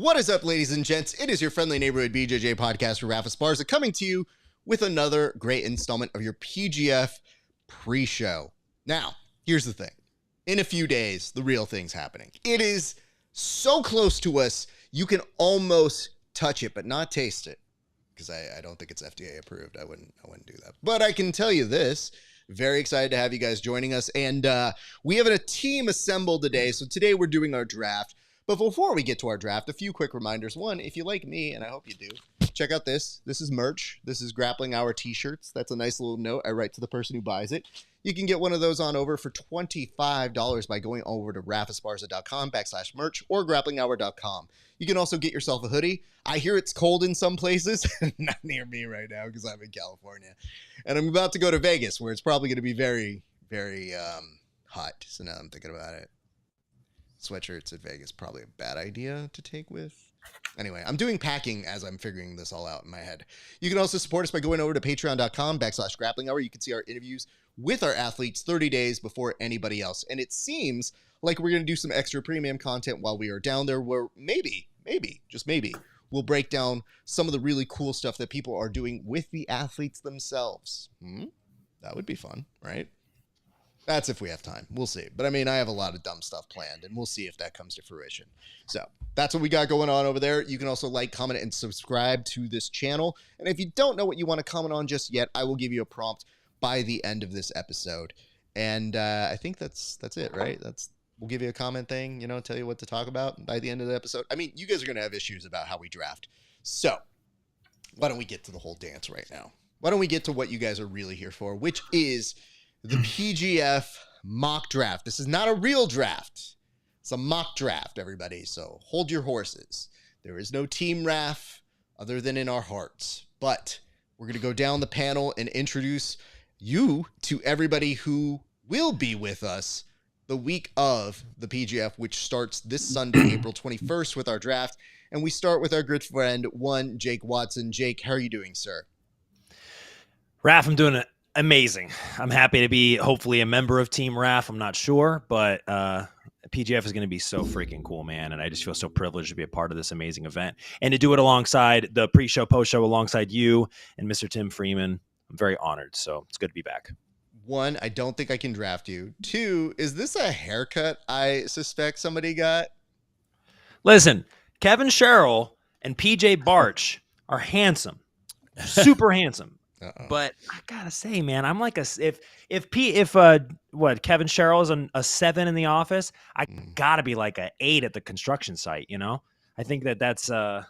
What is up, ladies and gents? It is your friendly neighborhood BJJ podcast for Rafa Sparza coming to you with another great installment of your PGF pre-show. Now, here's the thing. In a few days, the real thing's happening. It is so close to us, you can almost touch it, but not taste it. Because I don't think it's FDA approved. I wouldn't do that. But I can tell you this. Very excited to have you guys joining us. And we have a team assembled today. So today we're doing our draft. But before we get to our draft, a few quick reminders. One, if you like me, and I hope you do, check out this. This is merch. This is Grappling Hour t-shirts. That's a nice little note I write to the person who buys it. You can get one of those on over for $25 by going over to rafasparza.com/merch or grapplinghour.com. You can also get yourself a hoodie. I hear it's cold in some places, not near me right now because I'm in California. And I'm about to go to Vegas where it's probably going to be very, very hot. So now I'm thinking about it. Sweatshirts at Vegas, probably a bad idea to take with. Anyway, I'm doing packing as I'm figuring this all out in my head. You can also support us by going over to patreon.com/grapplinghour. You can see our interviews with our athletes 30 days before anybody else. And it seems like we're going to do some extra premium content while we are down there where maybe, just maybe, we'll break down some of the really cool stuff that people are doing with the athletes themselves. That would be fun, right? That's if we have time. We'll see. But I mean, I have a lot of dumb stuff planned, and we'll see if that comes to fruition. So that's what we got going on over there. You can also like, comment, and subscribe to this channel. And if you don't know what you want to comment on just yet, I will give you a prompt by the end of this episode. And I think that's it, right? We'll give you a comment thing, tell you what to talk about by the end of the episode. I mean, you guys are going to have issues about how we draft. So why don't we get to the whole dance right now? Why don't we get to what you guys are really here for, which is the PGF mock draft. This is not a real draft. It's a mock draft, everybody. So hold your horses. There is no team RAF other than in our hearts. But we're going to go down the panel and introduce you to everybody who will be with us the week of the PGF, which starts this Sunday, April 21st with our draft. And we start with our good friend, Jake Watson. Jake, how are you doing, sir? Raf, I'm doing it. Amazing. I'm happy to be hopefully a member of Team RAF. I'm not sure, but PGF is going to be so freaking cool, man. And I just feel so privileged to be a part of this amazing event and to do it alongside the pre-show, post-show, alongside you and Mr. Tim Freeman. I'm very honored. So it's good to be back. One, I don't think I can draft you. Two, is this a haircut I suspect somebody got? Listen, Kevin Sherrill and PJ Barch are handsome, super handsome. But I gotta say, man, I'm like if Kevin Sherrill is a 7 in the office, I gotta be like a 8 at the construction site. I think that's a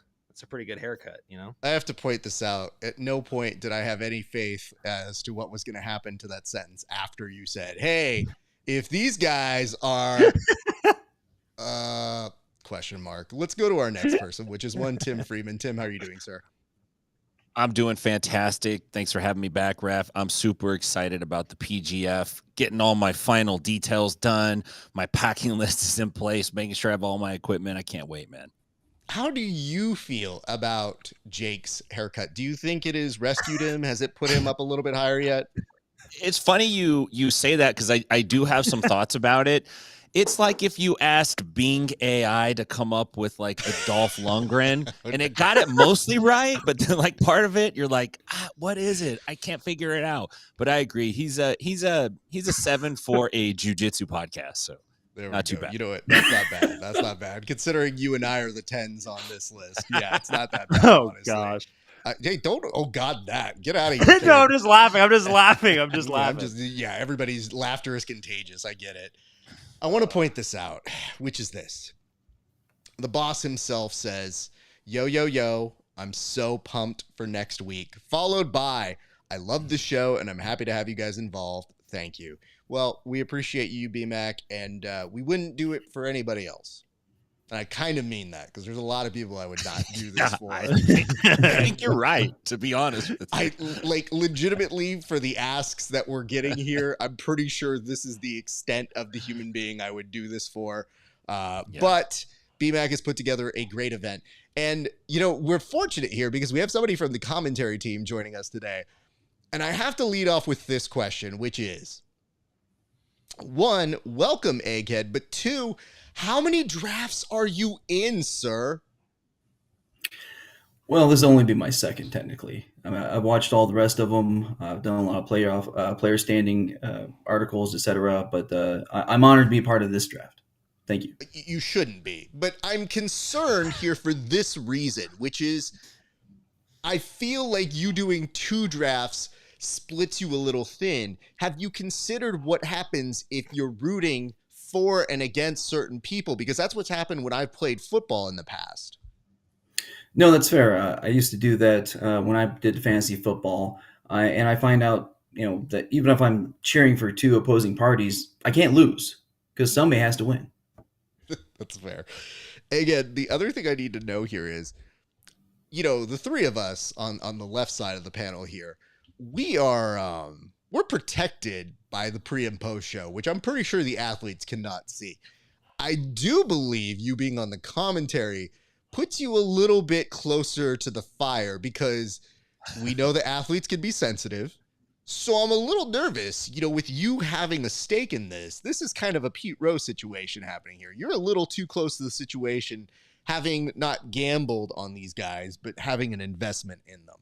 pretty good haircut. I have to point this out. At no point did I have any faith as to what was going to happen to that sentence after you said, "Hey, if these guys are question mark." Let's go to our next person, which is Tim Freeman. Tim, how are you doing, sir? I'm doing fantastic. Thanks for having me back, Raf. I'm super excited about the PGF, getting all my final details done. My packing list is in place, making sure I have all my equipment. I can't wait, man. How do you feel about Jake's haircut? Do you think it has rescued him? Has it put him up a little bit higher yet? It's funny you say that because I do have some thoughts about it. It's like if you asked Bing AI to come up with like a Dolph Lundgren and it got it mostly right, but then like part of it, you're like, what is it? I can't figure it out. But I agree. He's a 7 for a jiu-jitsu podcast. So not too bad. You know what? That's not bad. That's not bad. Considering you and I are the 10s on this list. Yeah, it's not that bad. Oh, honestly. gosh. Hey, don't. Oh, God, that. Get out of here. No, I'm just laughing. I'm just laughing. Everybody's laughter is contagious. I get it. I want to point this out, which is this. The boss himself says, yo, I'm so pumped for next week. Followed by, I love the show and I'm happy to have you guys involved. Thank you. Well, we appreciate you, BMAC, and we wouldn't do it for anybody else. And I kind of mean that because there's a lot of people I would not do this for. I think you're right, to be honest with you. I legitimately for the asks that we're getting here, I'm pretty sure this is the extent of the human being I would do this for. But BMAC has put together a great event. And, we're fortunate here because we have somebody from the commentary team joining us today. And I have to lead off with this question, which is, 1, welcome, Egghead. But 2, how many drafts are you in, sir? Well, this will only be my second, technically. I mean, I've watched all the rest of them. I've done a lot of player standing articles, etc. But I'm honored to be part of this draft. Thank you. You shouldn't be, but I'm concerned here for this reason, which is I feel like you doing 2 drafts splits you a little thin. Have you considered what happens if you're rooting for and against certain people? Because that's what's happened when I've played football in the past. No, that's fair. I used to do that when I did fantasy football, and I find out, that even if I'm cheering for 2 opposing parties, I can't lose because somebody has to win. That's fair. Again, the other thing I need to know here is, the 3 of us on the left side of the panel here, we're protected by the pre and post show, which I'm pretty sure the athletes cannot see. I do believe you being on the commentary puts you a little bit closer to the fire because we know the athletes can be sensitive. So I'm a little nervous, with you having a stake in this. This is kind of a Pete Rose situation happening here. You're a little too close to the situation, having not gambled on these guys, but having an investment in them.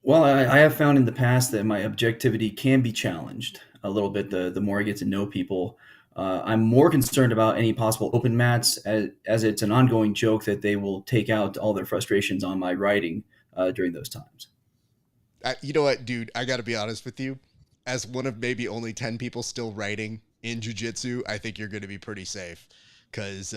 Well, I have found in the past that my objectivity can be challenged a little bit the more I get to know people. I'm more concerned about any possible open mats as it's an ongoing joke that they will take out all their frustrations on my writing during those times. You know what, dude? I got to be honest with you. As one of maybe only 10 people still writing in jiu-jitsu, I think you're going to be pretty safe because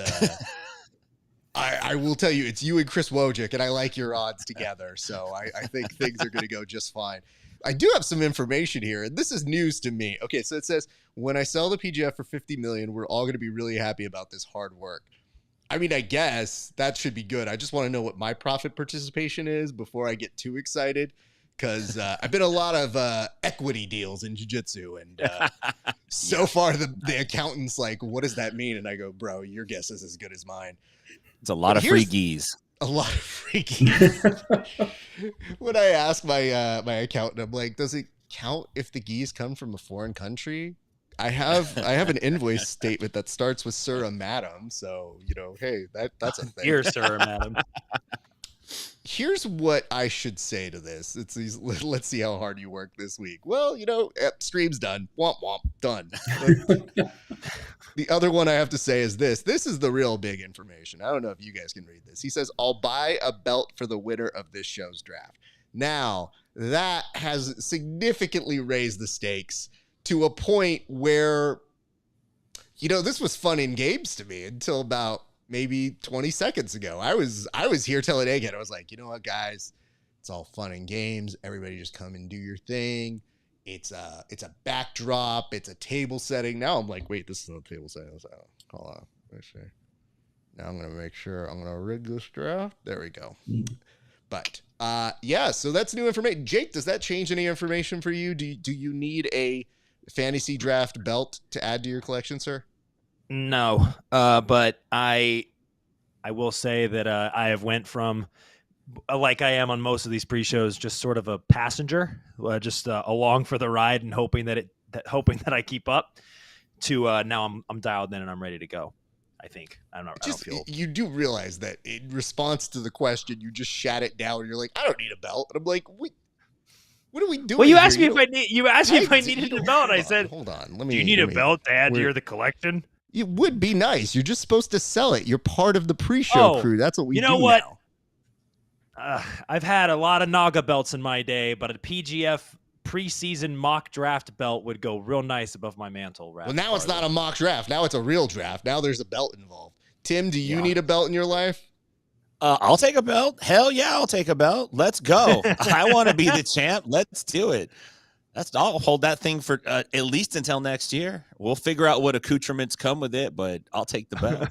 I will tell you, it's you and Chris Wojcik, and I like your odds together. So I think things are going to go just fine. I do have some information here, and this is news to me. Okay, so it says, when I sell the PGF for $50 million, we're all going to be really happy about this hard work. I mean, I guess that should be good. I just want to know what my profit participation is before I get too excited, because I've been a lot of equity deals in jiu-jitsu, and so far the accountant's like, what does that mean? And I go, bro, your guess is as good as mine. It's a lot of free geese. A lot of free geese. When I ask my my accountant, I'm like, does it count if the geese come from a foreign country? I have an invoice statement that starts with sir or madam, so hey, that's a thing. Dear sir or madam. Here's what I should say to this. Let's see how hard you work this week. Well, stream's done. Womp womp, done. The other one I have to say is this. This is the real big information. I don't know if you guys can read this. He says, I'll buy a belt for the winner of this show's draft. Now, that has significantly raised the stakes to a point where, this was fun in games to me until about maybe 20 seconds ago. I was here telling Egghead, I was like, you know what, guys, it's all fun and games. Everybody just come and do your thing. It's a backdrop. It's a table setting. Now I'm like, wait, this is not a table setting. I was like, hold on. Let's see. Now I'm going to make sure I'm going to rig this draft. There we go. But so that's new information. Jake, does that change any information for you? Do you need a fantasy draft belt to add to your collection, sir? No, but I will say that I have went from, like I am on most of these pre-shows, just sort of a passenger, just along for the ride and hoping that I keep up, to now I'm dialed in and I'm ready to go. I think I don't feel. You do realize that in response to the question, you just shat it down. And you're like, I don't need a belt, and I'm like, what are we doing? Well, you here? asked me if I needed a belt. I said, hold on. Do you need a belt to add to the collection? It would be nice. You're just supposed to sell it. You're part of the pre-show crew. That's what we do. You know what? Now. I've had a lot of Naga belts in my day, but a PGF preseason mock draft belt would go real nice above my mantle. Well, now it's not a mock draft. Now it's a real draft. Now there's a belt involved. Tim, do you need a belt in your life? I'll take a belt. Hell yeah, I'll take a belt. Let's go. I want to be the champ. Let's do it. I'll hold that thing for at least until next year. We'll figure out what accoutrements come with it, but I'll take the belt.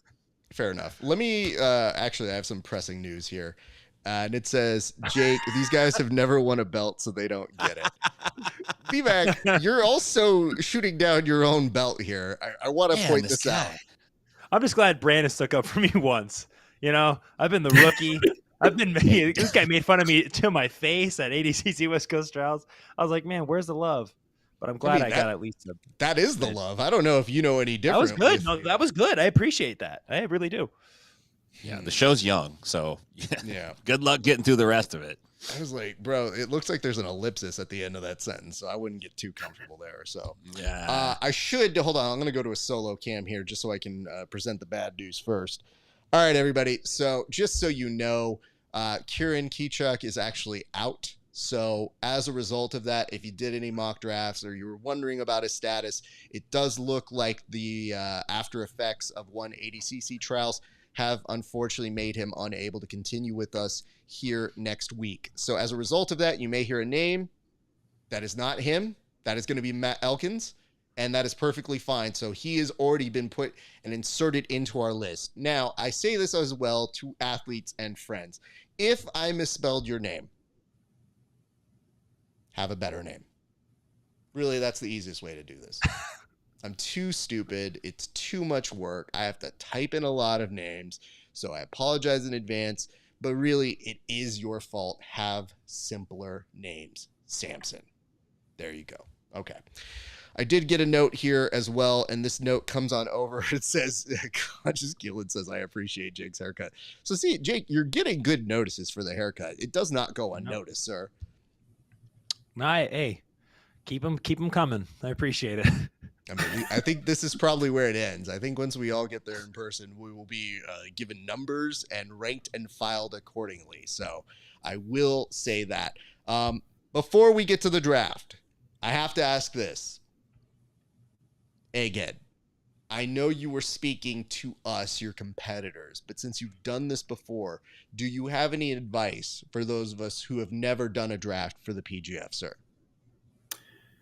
Fair enough. Let me actually, I have some pressing news here. And it says, Jake, these guys have never won a belt, so they don't get it. B-Mac, you're also shooting down your own belt here. I want to point this out. I'm just glad Brandon stuck up for me once. I've been the rookie. This guy made fun of me to my face at ADCC West Coast Trials. I was like, man, where's the love? But I'm glad I got at least a that is the love. I don't know if you know any different. That was good. No, that was good. I appreciate that. I really do. Yeah, the show's young, so Yeah. good luck getting through the rest of it. I was like, bro, it looks like there's an ellipsis at the end of that sentence, so I wouldn't get too comfortable there. So Yeah. I should hold on. I'm going to go to a solo cam here just so I can present the bad news first. All right, everybody. So just so you know, Kieran Kechuk is actually out. So as a result of that, if you did any mock drafts or you were wondering about his status, it does look like the after effects of 180cc trials have unfortunately made him unable to continue with us here next week. So as a result of that, you may hear a name that is not him. That is going to be Matt Elkins, and that is perfectly fine. So he has already been put and inserted into our list. Now, I say this as well to athletes and friends. If I misspelled your name, have a better name. Really, that's the easiest way to do this. I'm too stupid. It's too much work. I have to type in a lot of names. So I apologize in advance. But really, it is your fault. Have simpler names. Samson. There you go. Okay. I did get a note here as well, and this note comes on over. It says, Conscious Gillen says, I appreciate Jake's haircut. So see, Jake, you're getting good notices for the haircut. It does not go unnoticed, sir. Hey, keep them coming. I appreciate it. I mean, I think this is probably where it ends. I think once we all get there in person, we will be given numbers and ranked and filed accordingly. So I will say that. Before we get to the draft, I have to ask this. Egghead, I know you were speaking to us, your competitors, but since you've done this before, do you have any advice for those of us who have never done a draft for the PGF, sir?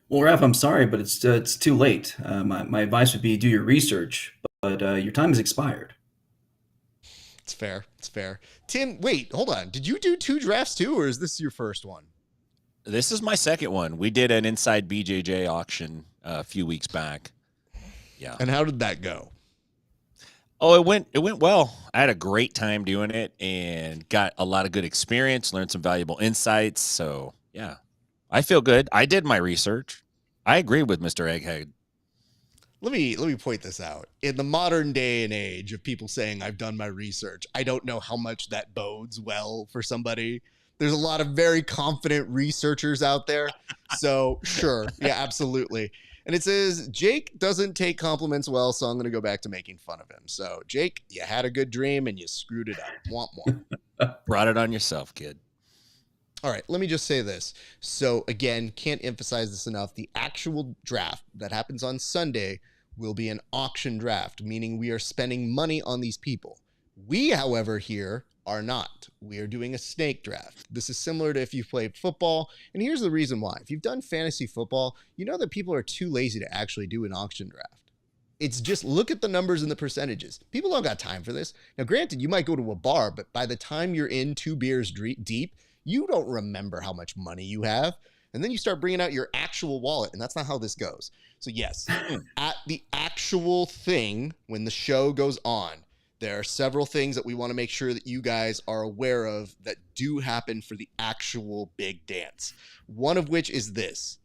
Well, Raph, I'm sorry, but it's too late. My advice would be do your research, but your time has expired. It's fair. It's fair. Tim, wait, hold on. Did you do 2 drafts too, or is this your first one? This is my second one. We did an inside BJJ auction a few weeks back. Yeah. And how did that go? Oh, it went well. I had a great time doing it and got a lot of good experience, learned some valuable insights. So yeah, I feel good. I did my research. I agree with Mr. Egghead. Let me point this out. In the modern day and age of people saying I've done my research, I don't know how much that bodes well for somebody. There's a lot of very confident researchers out there. So sure. Yeah, absolutely. And it says, Jake doesn't take compliments well, so I'm going to go back to making fun of him. So, Jake, you had a good dream and you screwed it up. Womp womp. Brought it on yourself, kid. All right, let me just say this. So, again, can't emphasize this enough. The actual draft that happens on Sunday will be an auction draft, meaning we are spending money on these people. We, however, here are not. We are doing a snake draft. This is similar to if you've played football. And here's the reason why. If you've done fantasy football, you know that people are too lazy to actually do an auction draft. It's just look at the numbers and the percentages. People don't got time for this. Now, granted, you might go to a bar, but by the time you're in 2 beers deep, you don't remember how much money you have. And then you start bringing out your actual wallet, and that's not how this goes. So yes, at the actual thing, when the show goes on, there are several things that we want to make sure that you guys are aware of that do happen for the actual big dance. One of which is this.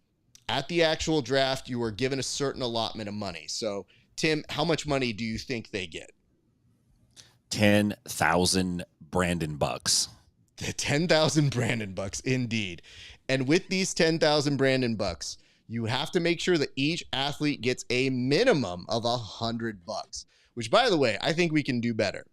At the actual draft, you are given a certain allotment of money. So, Tim, how much money do you think they get? 10,000 Brandon bucks. 10,000 Brandon bucks, indeed. And with these 10,000 Brandon bucks, you have to make sure that each athlete gets a minimum of $100. Which, by the way, I think we can do better.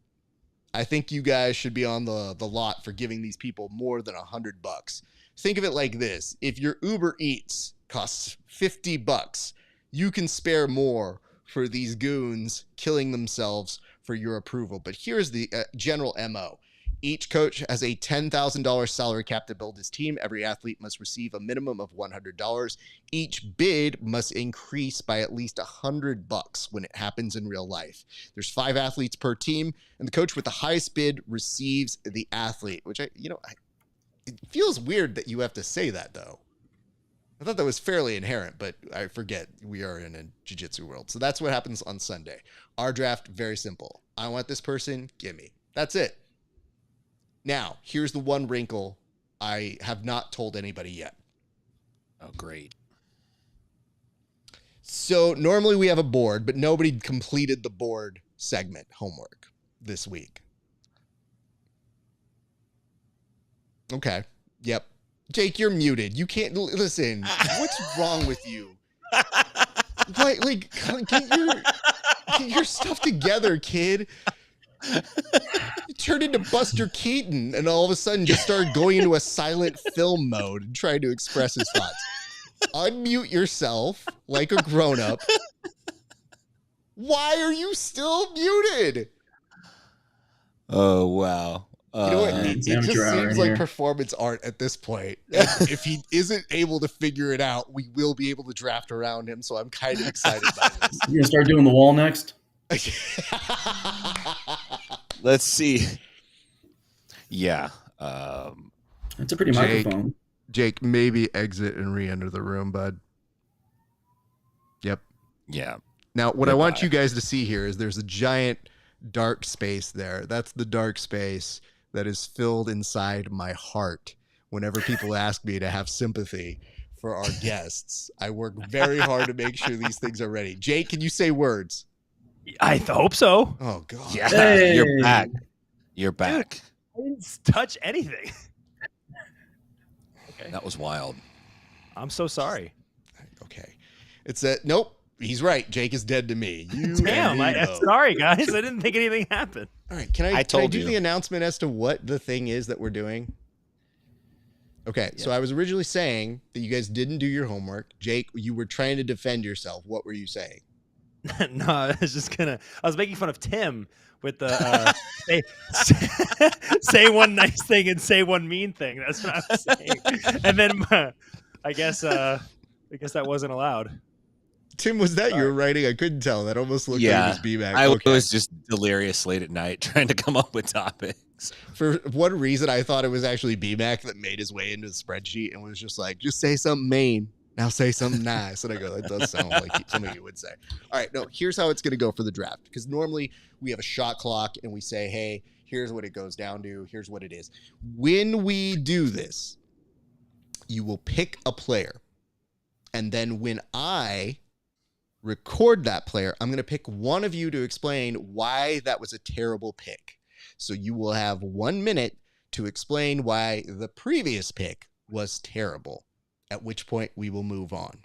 I think you guys should be on the lot for giving these people more than $100. Think of it like this. If your Uber Eats costs $50, you can spare more for these goons killing themselves for your approval. But here's the general MO. Each coach has a $10,000 salary cap to build his team. Every athlete must receive a minimum of $100. Each bid must increase by at least $100 when it happens in real life. There's 5 athletes per team, and the coach with the highest bid receives the athlete, which it feels weird that you have to say that, though. I thought that was fairly inherent, but I forget we are in a jiu-jitsu world. So that's what happens on Sunday. Our draft, very simple. I want this person, give me. That's it. Now, here's the one wrinkle I have not told anybody yet. Oh, great. So normally we have a board, but nobody completed the board segment homework this week. Okay. Yep. Jake, you're muted. You can't listen. What's wrong with you? Like, get your stuff together, kid. You turned into Buster Keaton and all of a sudden just started going into a silent film mode and trying to express his thoughts. Unmute yourself like a grown-up. Why are you still muted? Oh, wow. You know what? It just seems like performance art at this point. If he isn't able to figure it out, we will be able to draft around him. So I'm kind of excited by this. You gonna start doing the wall next? Let's see. Yeah. That's a pretty microphone. Jake, maybe exit and re-enter the room, bud. Yep. Yeah. Now, what I want you guys to see here is there's a giant dark space there. That's the dark space that is filled inside my heart whenever people ask me to have sympathy for our guests. I work very hard to make sure these things are ready. Jake, can you say words? I hope so. Oh, God. Yeah. Hey. You're back. You're back. Dude, I didn't touch anything. Okay. That was wild. I'm so sorry. Okay. It's that. Nope. He's right. Jake is dead to me. You Damn. Sorry, guys. I didn't think anything happened. All right. Can I do the announcement as to what the thing is that we're doing? Okay. Yeah. So I was originally saying that you guys didn't do your homework. Jake, you were trying to defend yourself. What were you saying? No, I was making fun of Tim with the say one nice thing and say one mean thing. That's what I was saying. And then I guess that wasn't allowed. Tim, was that your writing? I couldn't tell. That almost looked like it was BMAC. I was just delirious late at night trying to come up with topics. For one reason, I thought it was actually BMAC that made his way into the spreadsheet and was just like, just say something mean. Now say something nice. And I go, that does sound like something you would say. All right, no, here's how it's going to go for the draft. Because normally we have a shot clock and we say, hey, here's what it goes down to. Here's what it is. When we do this, you will pick a player. And then when I record that player, I'm going to pick one of you to explain why that was a terrible pick. So you will have 1 minute to explain why the previous pick was terrible. At which point we will move on.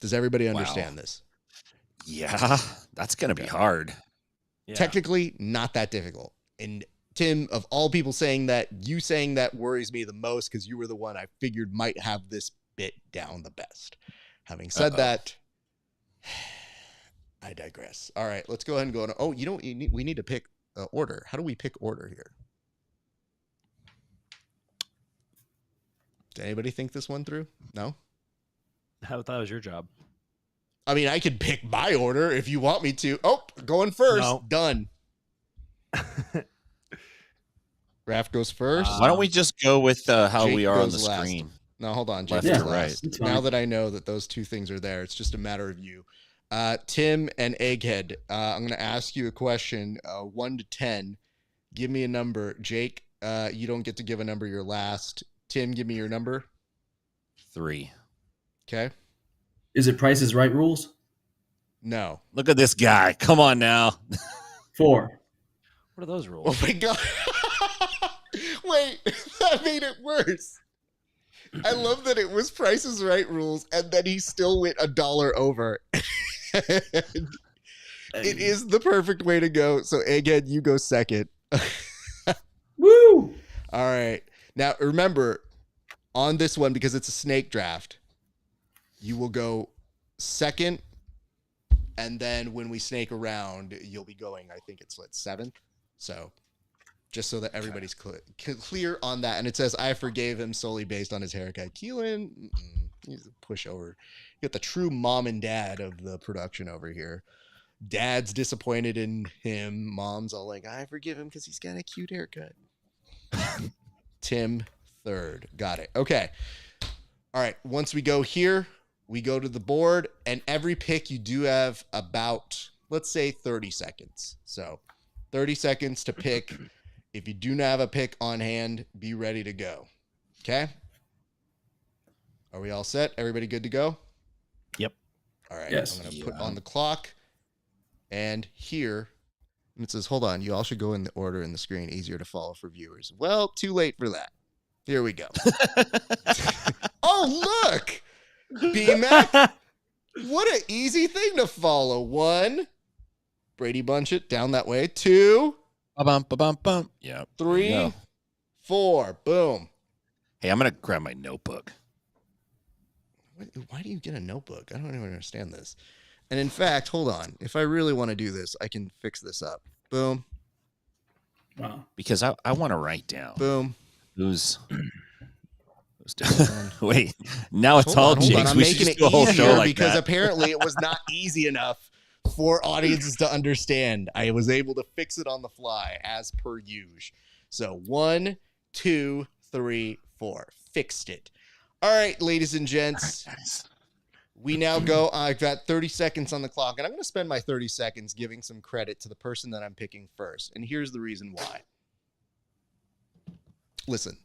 Does everybody understand this? Yeah, that's going to be hard. Yeah. Technically, not that difficult. And Tim, of all people saying that, you saying that worries me the most because you were the one I figured might have this bit down the best. Having said that, I digress. All right, let's go ahead and go on. Oh, we need to pick order. How do we pick order here? Did anybody think this one through? No? I thought that was your job. I mean, I could pick my order if you want me to. Oh, going first. No. Done. Raph goes first. Why don't we just go with how Jake we are on the last. Screen? No, hold on. Jake goes last. Right. Now that I know that those two things are there, it's just a matter of you. Tim and Egghead, I'm going to ask you a question, 1 to 10. Give me a number. Jake, you don't get to give a number. You're last. Tim, give me your number. 3. Okay. Is it Price is Right rules? No. Look at this guy. Come on now. 4. What are those rules? Oh my God. Wait, that made it worse. I love that it was Price is Right rules and then he still went $1 over. It is the perfect way to go. So again, you go second. Woo! All right. Now, remember, on this one, because it's a snake draft, you will go second, and then when we snake around, you'll be going, I think it's, 7th? So, just so that everybody's clear on that. And it says, I forgave him solely based on his haircut. Keelan, he's a pushover. You got the true mom and dad of the production over here. Dad's disappointed in him. Mom's all like, I forgive him because he's got a cute haircut. Tim 3rd. Got it. Okay. All right. Once we go here, we go to the board, and every pick you do have about, let's say, 30 seconds. So 30 seconds to pick. If you do not have a pick on hand, be ready to go. Okay? Are we all set? Everybody good to go? Yep. All right. Yes. I'm going to put on the clock. And here, and it says, hold on, you all should go in the order in the screen, easier to follow for viewers. Well, too late for that. Here we go. Oh, look. BMAC. What an easy thing to follow. 1. Brady Bunch it down that way. 2. Ba-bum. Yeah. 3. 4. Boom. Hey, I'm going to grab my notebook. Why do you get a notebook? I don't even understand this. And in fact, hold on. If I really want to do this, I can fix this up. Boom. Wow. Because I want to write down. Boom. Who's wait, now it's all Jinx. I'm We making should it do a whole easier show like because that. apparently it was not easy enough for audiences to understand. I was able to fix it on the fly as per usual. So 1, 2, 3, 4. Fixed it. All right, ladies and gents. We now go. I've got 30 seconds on the clock, and I'm going to spend my 30 seconds giving some credit to the person that I'm picking first. And here's the reason why. Listen,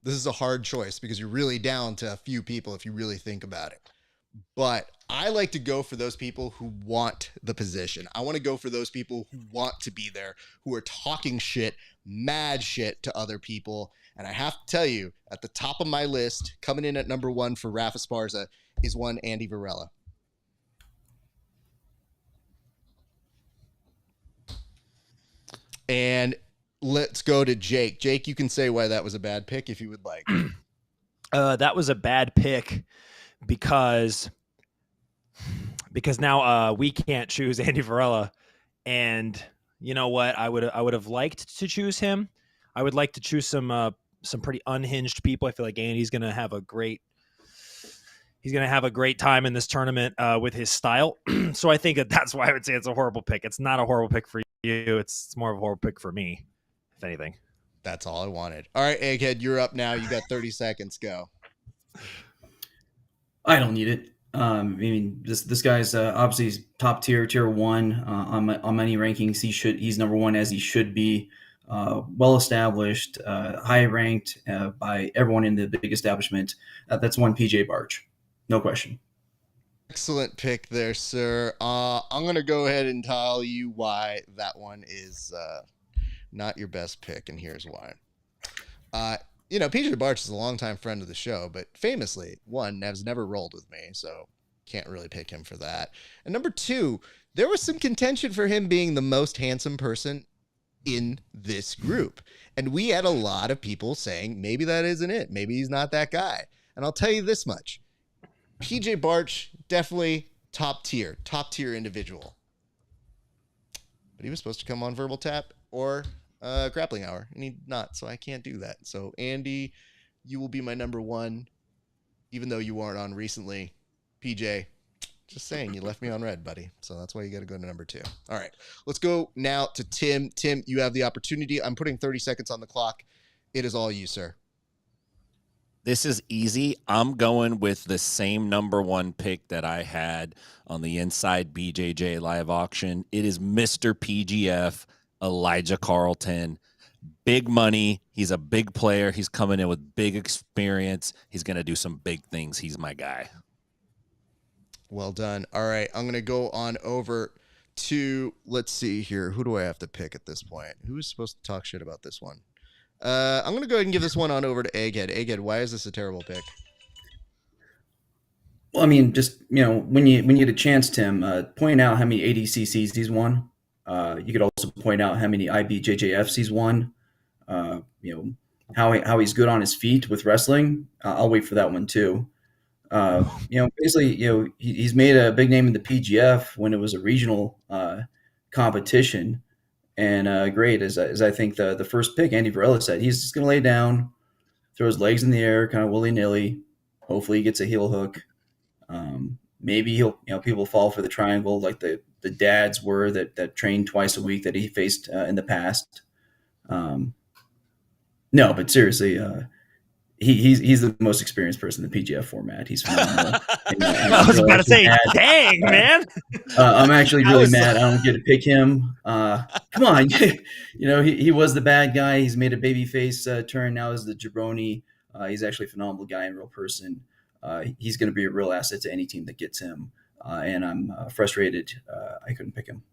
this is a hard choice because you're really down to a few people if you really think about it. But I like to go for those people who want the position. I want to go for those people who want to be there, who are talking shit, mad shit to other people. And I have to tell you, at the top of my list, coming in at number 1 for Rafa Esparza is one Andy Varela. And let's go to Jake. Jake, you can say why that was a bad pick if you would like. That was a bad pick because now we can't choose Andy Varela, and you know what? I would have liked to choose him. I would like to choose some pretty unhinged people. I feel like Andy's gonna have a great time in this tournament with his style. So I think that's why I would say it's a horrible pick. It's not a horrible pick for you. It's more of a horrible pick for me, if anything. That's all I wanted. All right, Egghead, you're up now. You got 30 seconds. Go. I don't need it. I mean, this guy's obviously top tier, tier 1 on many rankings. He's number 1 as he should be. Well established, high ranked by everyone in the big establishment. That's one PJ Barch, no question. Excellent pick there, sir. I'm gonna go ahead and tell you why that one is not your best pick, and here's why. PJ Barch is a longtime friend of the show, but famously, 1, has never rolled with me, so can't really pick him for that. And number 2, there was some contention for him being the most handsome person in this group. And we had a lot of people saying, maybe that isn't it. Maybe he's not that guy. And I'll tell you this much. PJ Barch, definitely top tier individual. But he was supposed to come on Verbal Tap or Grappling Hour, and he not, so I can't do that. So Andy, you will be my number 1, even though you weren't on recently. PJ, just saying, you left me on red, buddy. So that's why you got to go to number 2. All right, let's go now to Tim. Tim, you have the opportunity. I'm putting 30 seconds on the clock. It is all you, sir. This is easy. I'm going with the same number 1 pick that I had on the Inside BJJ live auction. It is Mr. PGF, Elijah Carlton. Big money. He's a big player. He's coming in with big experience. He's going to do some big things. He's my guy. Well done. All right, I'm going to go on over to, let's see here. Who do I have to pick at this point? Who is supposed to talk shit about this one? I'm going to go ahead and give this one on over to Egghead. Egghead, why is this a terrible pick? Well, I mean, just, when you get a chance, Tim, point out how many ADCCs he's won. You could also point out how many IBJJFs he's won. How he's good on his feet with wrestling. I'll wait for that one too. Basically, he's made a big name in the PGF when it was a regional competition. And great, as I think the first pick, Andy Varela said, he's just going to lay down, throw his legs in the air, kind of willy-nilly. Hopefully he gets a heel hook. Maybe people fall for the triangle like the dads were that trained twice a week that he faced in the past. No, but seriously, he's the most experienced person in the PGF format. He's phenomenal. I was about to say, dang, man. I'm actually really mad I don't get to pick him. Come on. He was the bad guy. He's made a babyface turn now as the jabroni. He's actually a phenomenal guy in real person. He's going to be a real asset to any team that gets him. And I'm frustrated I couldn't pick him.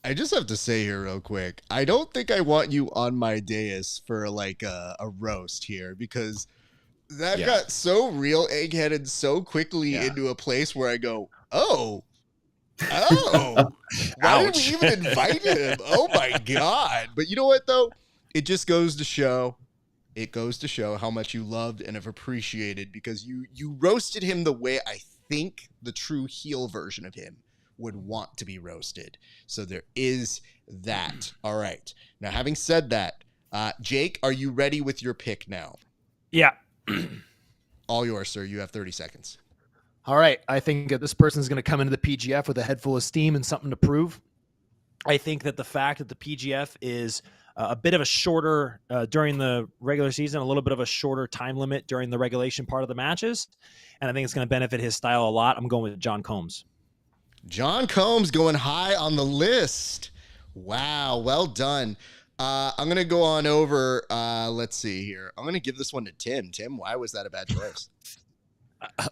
I just have to say here real quick, I don't think I want you on my dais for like a roast here, because that got so real eggheaded so quickly into a place where I go, oh, why did we even invite him? Oh my God. But you know what though? It just goes to show, how much you loved and have appreciated, because you roasted him the way I think the true heel version of him would want to be roasted. So there is that. All right. Now, having said that, Jake, are you ready with your pick now? Yeah. All yours, sir. You have 30 seconds. All right. I think that this person's going to come into the PGF with a head full of steam and something to prove. I think that the fact that the PGF is a bit of a shorter during the regular season, a little bit of a shorter time limit during the regulation part of the matches, and I think it's going to benefit his style a lot. I'm going with John Combs. John Combs going high on the list. Wow, well done. I'm going to go on over. Let's see here. I'm going to give this one to Tim. Tim, why was that a bad choice?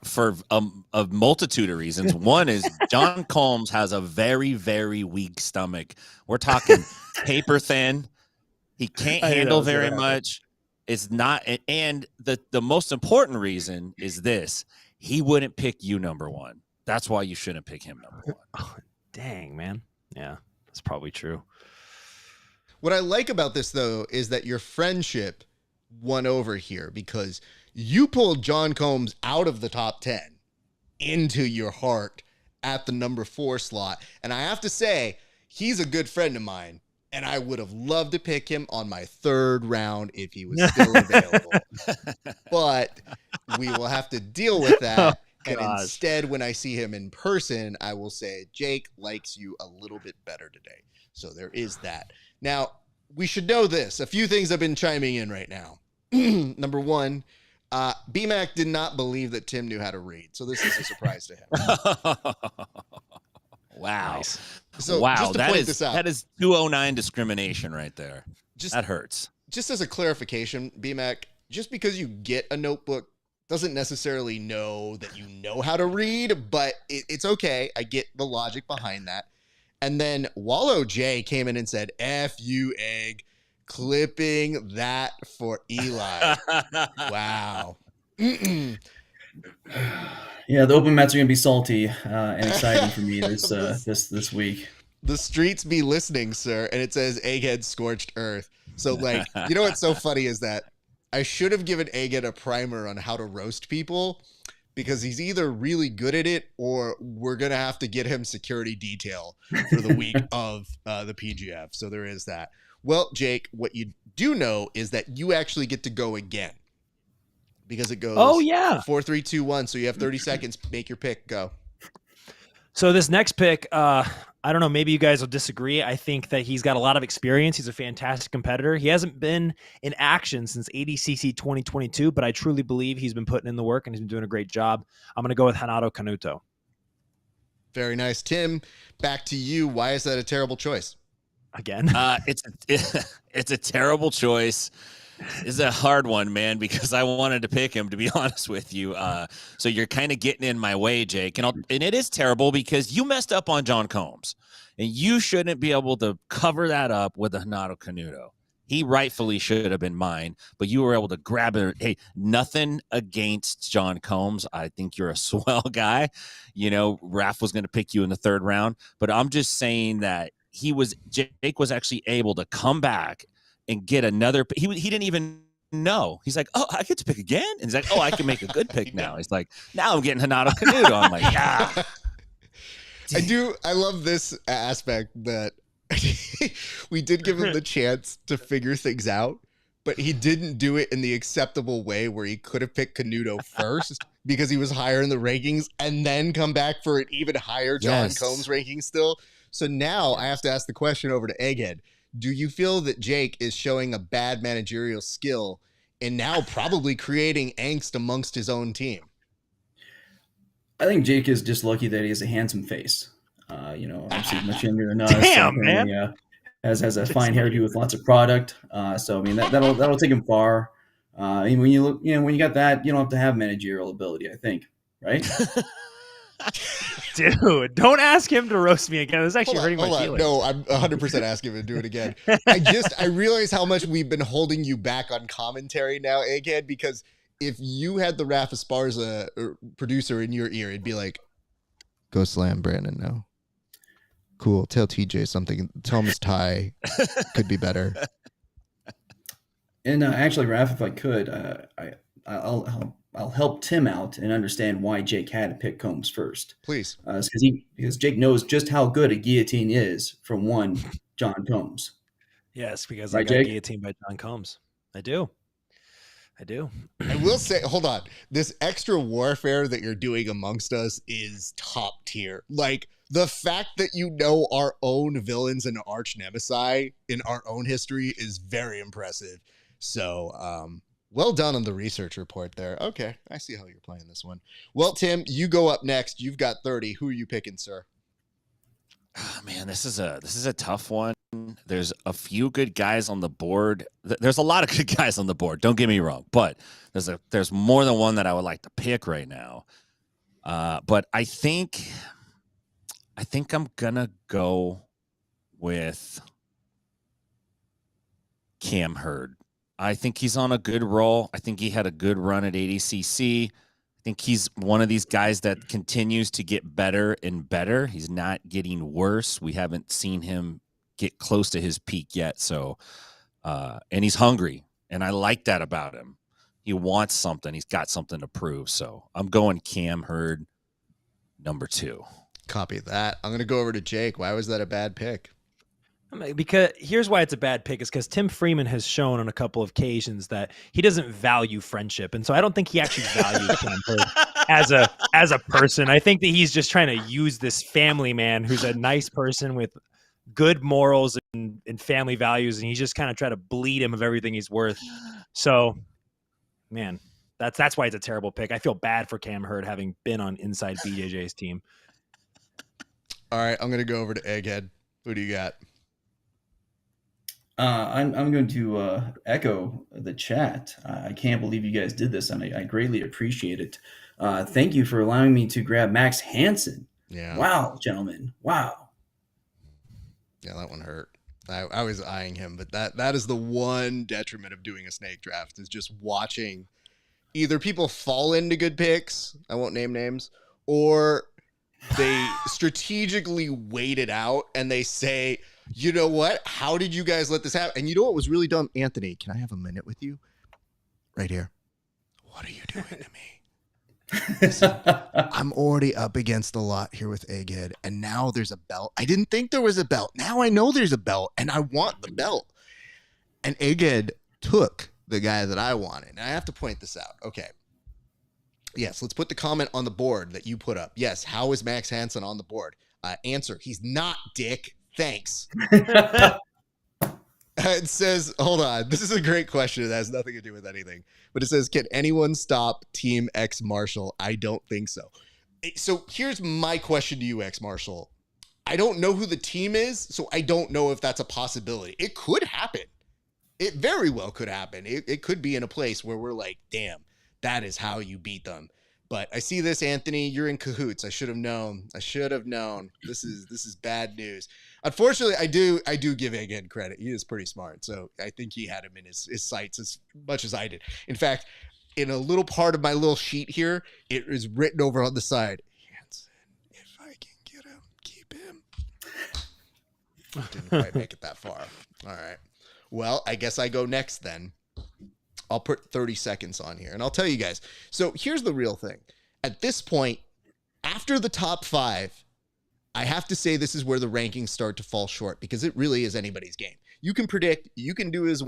For a multitude of reasons. One is John Combs has a very, very weak stomach. We're talking paper thin. He can't handle very much. It's not. And the most important reason is this. He wouldn't pick you number one. That's why you shouldn't pick him number one. Oh, dang, man. Yeah, that's probably true. What I like about this, though, is that your friendship won over here, because you pulled John Combs out of the top 10 into your heart at the number 4 slot. And I have to say, he's a good friend of mine, and I would have loved to pick him on my 3rd round if he was still available. But we will have to deal with that. And instead, when I see him in person, I will say, Jake likes you a little bit better today. So there is that. Now, we should know this. A few things have been chiming in right now. Number 1, BMAC did not believe that Tim knew how to read. So this is a surprise to him. Wow. Nice. So wow, that is 209 discrimination right there. That hurts. Just as a clarification, BMAC, just because you get a notebook doesn't necessarily know that you know how to read, but it's okay. I get the logic behind that. And then Wallow J came in and said, F you, Egg, clipping that for Eli. Wow. Yeah, the open mats are going to be salty and exciting for me this week. The streets be listening, sir. And it says Egghead Scorched Earth. So, like, you know what's so funny is that I should have given Egghead a primer on how to roast people, because he's either really good at it or we're going to have to get him security detail for the week of the PGF. So there is that. Well, Jake, what you do know is that you actually get to go again, because it goes 4, 3, 2, 1. So you have 30 seconds. Make your pick. Go. So this next pick, I don't know, maybe you guys will disagree. I think that he's got a lot of experience. He's a fantastic competitor. He hasn't been in action since ADCC 2022, but I truly believe he's been putting in the work and he's been doing a great job. I'm going to go with Hanato Canuto. Very nice. Tim, back to you. Why is that a terrible choice? Again? It's a terrible choice. It's a hard one, man, because I wanted to pick him, to be honest with you. So you're kind of getting in my way, Jake. And it is terrible because you messed up on John Combs. And you shouldn't be able to cover that up with a Hanato Canuto. He rightfully should have been mine, but you were able to grab it. Hey, nothing against John Combs. I think you're a swell guy. You know, Raph was going to pick you in the 3rd round. But I'm just saying that Jake was actually able to come back and get another. He didn't even know. He's like, oh, I get to pick again? And he's like, oh, I can make a good pick now. He's like, now I'm getting Hanato Canuto. I'm like, yeah. I love this aspect that we did give him the chance to figure things out, but he didn't do it in the acceptable way where he could have picked Canuto first because he was higher in the rankings and then come back for an even higher John Combs ranking still. So now I have to ask the question over to Egghead. Do you feel that Jake is showing a bad managerial skill and now probably creating angst amongst his own team? I think Jake is just lucky that he has a handsome face. Obviously much younger than us. Damn, man. Has a fine hairdo with lots of product. So I mean that'll take him far. When you got that, you don't have to have managerial ability, I think, right? Dude, don't ask him to roast me again. This is actually hurting my feelings. No, I'm 100% asking him to do it again. I realize how much we've been holding you back on commentary now, Egghead, because if you had the Rafa Sparza producer in your ear, it'd be like, go slam Brandon now. Cool. Tell TJ something. Tell him his tie could be better. And actually, Raph, if I could, I'll help Tim out and understand why Jake had to pick Combs first. Please. Because Jake knows just how good a guillotine is from one John Combs. Yes, because Right, I got Jake? guillotined by John Combs. I do. I will say, hold on. This extra warfare that you're doing amongst us is top tier. Like, the fact that you know our own villains and arch nemesis in our own history is very impressive. So, well done on the research report there. Okay, I see how you're playing this one. Well, Tim, you go up next. You've got 30. Who are you picking, sir? Oh, man, this is a tough one. There's a few good guys on the board. There's a lot of good guys on the board. Don't get me wrong, but there's more than one that I would like to pick right now. But I think I'm gonna go with Cam Hurd. I think he's on a good roll. I think he had a good run at ADCC. I think he's one of these guys that continues to get better and better. He's not getting worse. We haven't seen him get close to his peak yet. So, and he's hungry, and I like that about him. He wants something. He's got something to prove. So I'm going Cam Hurd, number 2. Copy that. I'm going to go over to Jake. Why was that a bad pick? Because here's why it's a bad pick is because Tim Freeman has shown on a couple of occasions that he doesn't value friendship. And so I don't think he actually values Cam Hurd as a person. I think that he's just trying to use this family man who's a nice person with good morals and family values. And he's just kind of trying to bleed him of everything he's worth. So, man, that's why it's a terrible pick. I feel bad for Cam Hurd having been on inside BJJ's team. All right, I'm going to go over to Egghead. Who do you got? I'm going to echo the chat. I can't believe you guys did this, and I greatly appreciate it. Thank you for allowing me to grab Max Hansen. Yeah. Wow, gentlemen. Wow. Yeah, that one hurt. I was eyeing him, but that is the one detriment of doing a snake draft is just watching either people fall into good picks, I won't name names, or they strategically wait it out and they say, you know what? How did you guys let this happen? And you know what was really dumb? Anthony, can I have a minute with you? Right here. What are you doing to me? Listen, I'm already up against a lot here with Egghead, and now there's a belt. I didn't think there was a belt. Now I know there's a belt, and I want the belt. And Egghead took the guy that I wanted. And I have to point this out. Okay. Yes, let's put the comment on the board that you put up. Yes, how is Max Hansen on the board? Answer, he's not, dick. Thanks. It says, hold on. This is a great question. It has nothing to do with anything. But it says, can anyone stop Team X Marshall? I don't think so. So here's my question to you, X Marshall. I don't know who the team is, so I don't know if that's a possibility. It could happen. It very well could happen. It could be in a place where we're like, damn, that is how you beat them. But I see this, Anthony. You're in cahoots. I should have known. This is bad news. Unfortunately, I do give Egghead credit. He is pretty smart, so I think he had him in his sights as much as I did. In fact, in a little part of my little sheet here, it is written over on the side. Hansen, if I can get him, keep him. Didn't quite make it that far. All right. Well, I guess I go next then. I'll put 30 seconds on here, and I'll tell you guys. So here's the real thing. At this point, after the top 5, I have to say this is where the rankings start to fall short because it really is anybody's game. You can predict, you can do as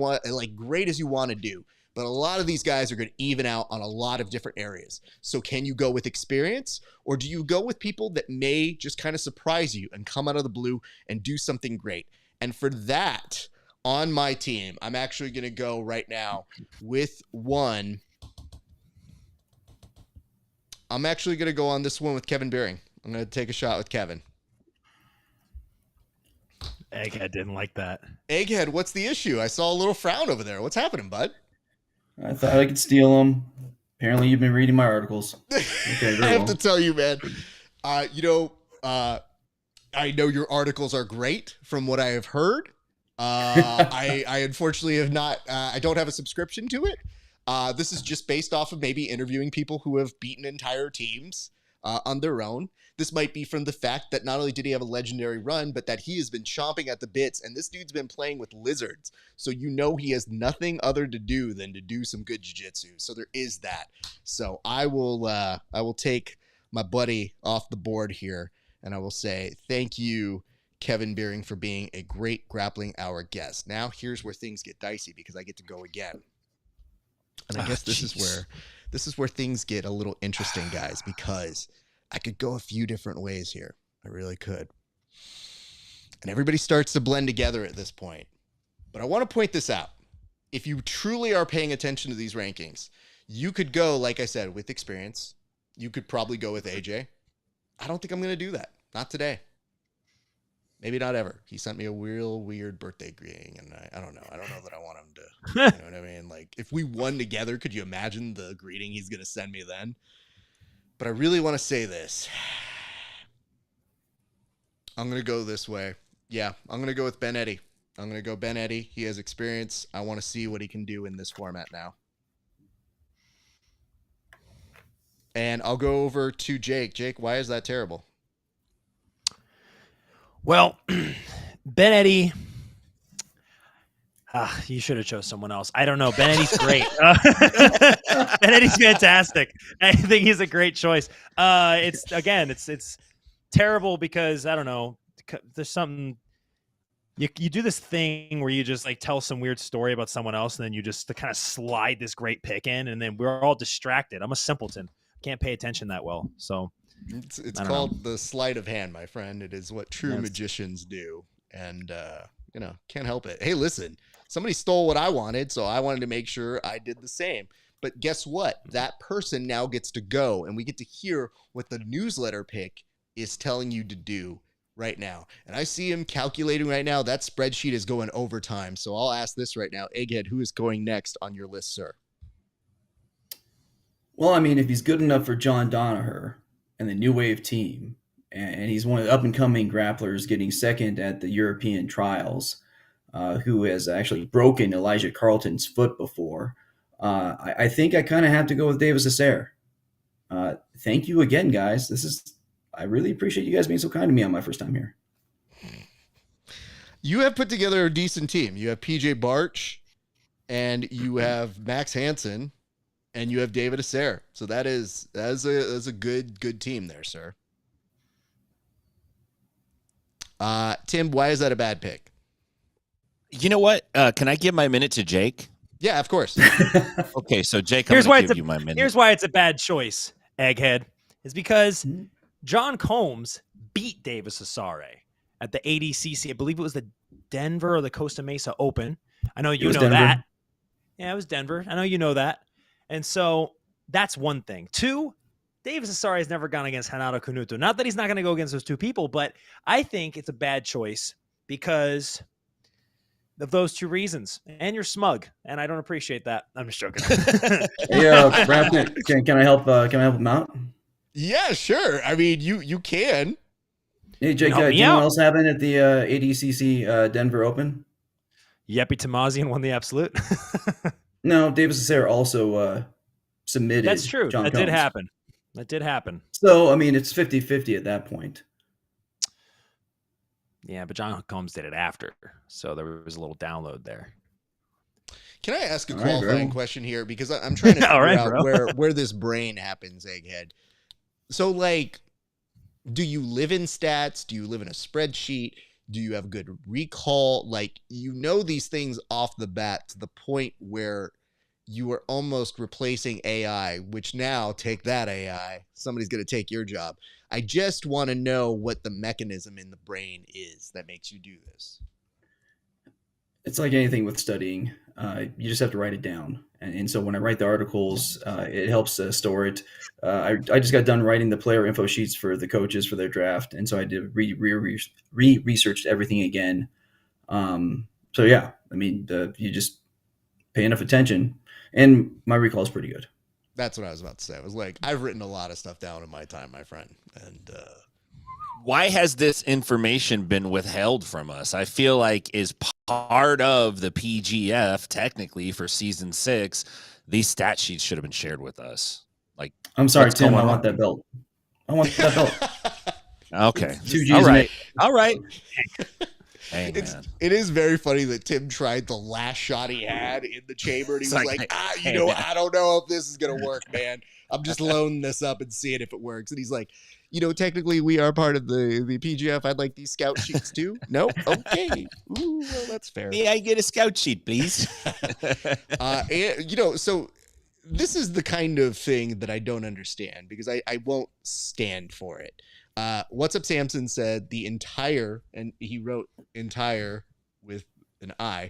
great as you want to do, but a lot of these guys are going to even out on a lot of different areas. So can you go with experience, or do you go with people that may just kind of surprise you and come out of the blue and do something great? And for that, on my team, I'm actually going to go right now with one. I'm actually going to go on this one with Kevin Beering. I'm going to take a shot with Kevin. Egghead didn't like that. Egghead, what's the issue? I saw a little frown over there. What's happening, bud? I thought I could steal them. Apparently, you've been reading my articles. Okay, I have to tell you, man. You know, I know your articles are great from what I have heard. I unfortunately have not, I don't have a subscription to it. This is just based off of maybe interviewing people who have beaten entire teams on their own. This might be from the fact that not only did he have a legendary run, but that he has been chomping at the bits, and this dude's been playing with lizards. So you know he has nothing other to do than to do some good jiu-jitsu. So there is that. So I will take my buddy off the board here, and I will say thank you, Kevin Beering, for being a great Grappling Hour guest. Now here's where things get dicey because I get to go again. And I guess this is where things get a little interesting, guys, because I could go a few different ways here. I really could. And everybody starts to blend together at this point. But I want to point this out. If you truly are paying attention to these rankings, you could go, like I said, with experience. You could probably go with AJ. I don't think I'm going to do that. Not today. Maybe not ever. He sent me a real weird birthday greeting, and I don't know. I don't know that I want him to, you know what I mean? Like, if we won together, could you imagine the greeting he's going to send me then? But I really want to say this. I'm going to go this way. Yeah, I'm going to go with Ben Eddy. I'm going to go Ben Eddy. He has experience. I want to see what he can do in this format now. And I'll go over to Jake. Jake, why is that terrible? Well, Ben Eddy, you should have chose someone else. I don't know. Ben Eddy's great. Ben Eddy's fantastic. I think he's a great choice. It's terrible because I don't know. There's something you do this thing where you just like tell some weird story about someone else, and then you just kind of slide this great pick in, and then we're all distracted. I'm a simpleton. Can't pay attention that well. So it's called the sleight of hand, my friend. It is what true magicians do. And, can't help it. Hey, listen, somebody stole what I wanted, so I wanted to make sure I did the same. But guess what? That person now gets to go, and we get to hear what the newsletter pick is telling you to do right now. And I see him calculating right now. That spreadsheet is going overtime. So I'll ask this right now. Egghead, who is going next on your list, sir? Well, I mean, if he's good enough for John Danaher and the New Wave team, and he's one of the up-and-coming grapplers getting second at the European trials, who has actually broken Elijah Carlton's foot before, I think I kind of have to go with Davis Asair. Thank you again, guys. I really appreciate you guys being so kind to me on my first time here. You have put together a decent team. You have PJ Barch, and you have Max Hansen, and you have David Asair. So that is a good team there, sir. Tim, why is that a bad pick? You know what? Can I give my minute to Jake? Yeah, of course. Okay, so Jake, here's I'm going to give you my minute. Here's why it's a bad choice, Egghead, is because John Combs beat Davis Asare at the ADCC. I believe it was the Denver or the Costa Mesa Open. I know you know Denver. that. Yeah, it was Denver. I know you know that. And so that's one thing. Two, Davis Asare has never gone against Renato Canuto. Not that he's not going to go against those two people, but I think it's a bad choice because of those two reasons. And you're smug, and I don't appreciate that. I'm just joking. Yeah, can I help? Can I help him out? Yeah, sure. I mean, you can. Hey, Jake, do you know what else happened at the ADCC Denver Open? Yepi Tamazian won the absolute. No, Davis Asair also submitted. That's true. John That Combs. did happen. So, I mean, it's 50-50 at that point. Yeah, but John Combs did it after. So there was a little download there. Can I ask a qualifying question here? Because I'm trying to figure out where this brain happens, Egghead. So, like, do you live in stats? Do you live in a spreadsheet? Do you have good recall? Like, you know these things off the bat to the point where you are almost replacing AI, which now, take that AI, somebody's going to take your job. I just want to know what the mechanism in the brain is that makes you do this. It's like anything with studying. You just have to write it down. And so when I write the articles, it helps store it. I just got done writing the player info sheets for the coaches for their draft. And so I did researched everything again. So, yeah, I mean, you just pay enough attention. And my recall is pretty good. That's what I was about to say. I was like, I've written a lot of stuff down in my time, my friend. And why has this information been withheld from us? I feel like is part of the PGF technically for season 6. These stat sheets should have been shared with us. Like, I'm sorry, what's Tim. going I on? want that belt. I want that belt. Okay. Two G's All in right. it. All right. Hey, man. it is very funny that Tim tried the last shot he had in the chamber, and he It's was like, like, hey, man. I don't know if this is gonna work, man. I'm just loading this up and seeing if it works. And he's like, technically we are part of the PGF. I'd like these scout sheets too. No, okay. Ooh, well, that's fair. May I get a scout sheet, please? And, so this is the kind of thing that I don't understand because I won't stand for it. What's Up Samson said the entire, and he wrote entire with an I,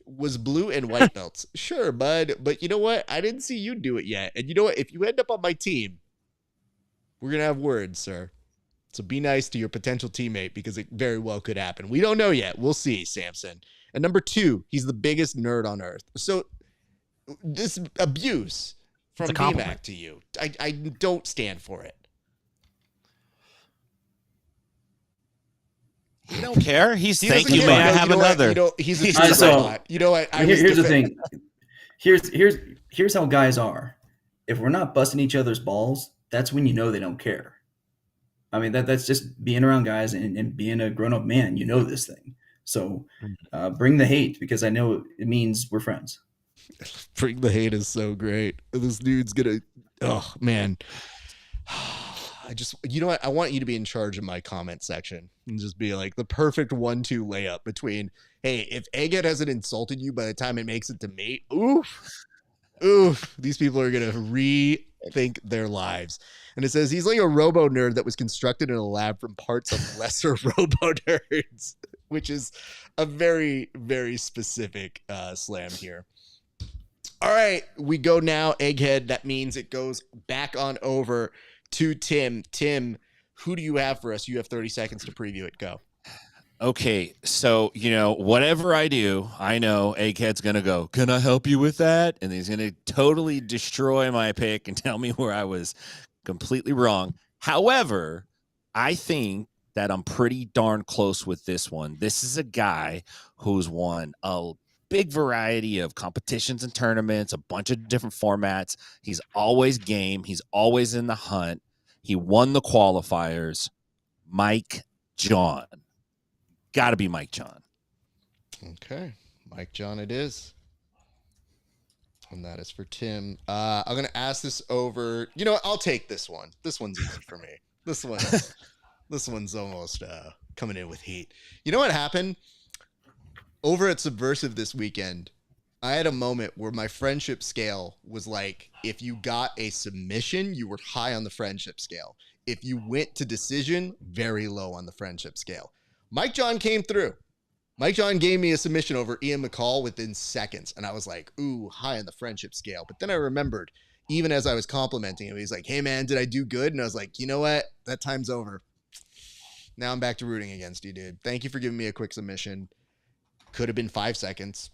was blue and white belts. Sure, bud. But you know what? I didn't see you do it yet. And you know what? If you end up on my team, we're going to have words, sir. So be nice to your potential teammate because it very well could happen. We don't know yet. We'll see, Samson. And number 2, he's the biggest nerd on earth. So this abuse from BMAC to you, I don't stand for it. He don't care. He's He thank doesn't you. care. May I have another? He's a Alright, so robot. Here's the thing. Here's how guys are. If we're not busting each other's balls, that's when you know they don't care. I mean, that's just being around guys and being a grown-up man. You know this thing. So bring the hate because I know it means we're friends. Bring the hate is so great. This dude's gonna, oh man. I just, you know what? I want you to be in charge of my comment section and just be like the perfect 1-2 layup between, hey, if Egghead hasn't insulted you by the time it makes it to me, oof, these people are going to rethink their lives. And it says he's like a robo nerd that was constructed in a lab from parts of lesser robo nerds, which is a very, very specific slam here. All right, we go now, Egghead. That means it goes back on over to Tim. Tim, who do you have for us? You have 30 seconds to preview it. Go. Okay, so, whatever I do, I know Egghead's going to go, can I help you with that? And he's going to totally destroy my pick and tell me where I was completely wrong. However, I think that I'm pretty darn close with this one. This is a guy who's won a big variety of competitions and tournaments, a bunch of different formats. He's always game. He's always in the hunt. He won the qualifiers. Mike John. Got to be Mike John. Okay. Mike John it is. And that is for Tim. I'm going to ask this over. You know what? I'll take this one. This one's easy for me. This one's almost coming in with heat. You know what happened? Over at Subversive this weekend, I had a moment where my friendship scale was like, if you got a submission, you were high on the friendship scale. If you went to decision, very low on the friendship scale. Mike John came through. Mike John gave me a submission over Ian McCall within seconds. And I was like, ooh, high on the friendship scale. But then I remembered, even as I was complimenting him, he's like, hey, man, did I do good? And I was like, you know what? That time's over. Now I'm back to rooting against you, dude. Thank you for giving me a quick submission. Could have been 5 seconds.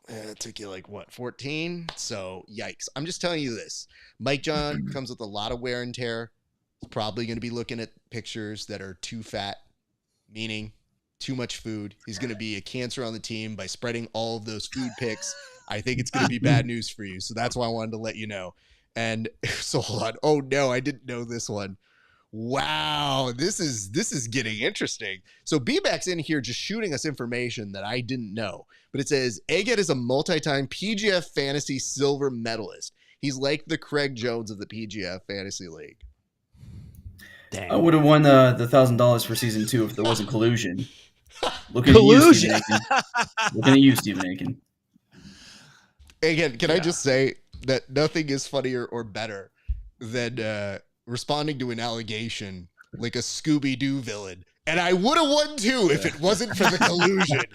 It took you 14? So, yikes. I'm just telling you this. Mike John comes with a lot of wear and tear. He's probably going to be looking at pictures that are too fat, meaning too much food. He's going to be a cancer on the team by spreading all of those food pics. I think it's going to be bad news for you. So that's why I wanted to let you know. And so hold on. Oh, no, I didn't know this one. Wow, this is getting interesting. So B-Back's in here just shooting us information that I didn't know. But it says, Egghead is a multi-time PGF Fantasy Silver medalist. He's like the Craig Jones of the PGF Fantasy League. Dang. I would have won the $1,000 for season 2 if there wasn't collusion. Look at you, Stephen Aiken. Looking at you, Stephen Aiken. Egghead, can I just say that nothing is funnier or better than responding to an allegation like a Scooby-Doo villain. And I would have won too if it wasn't for the collusion.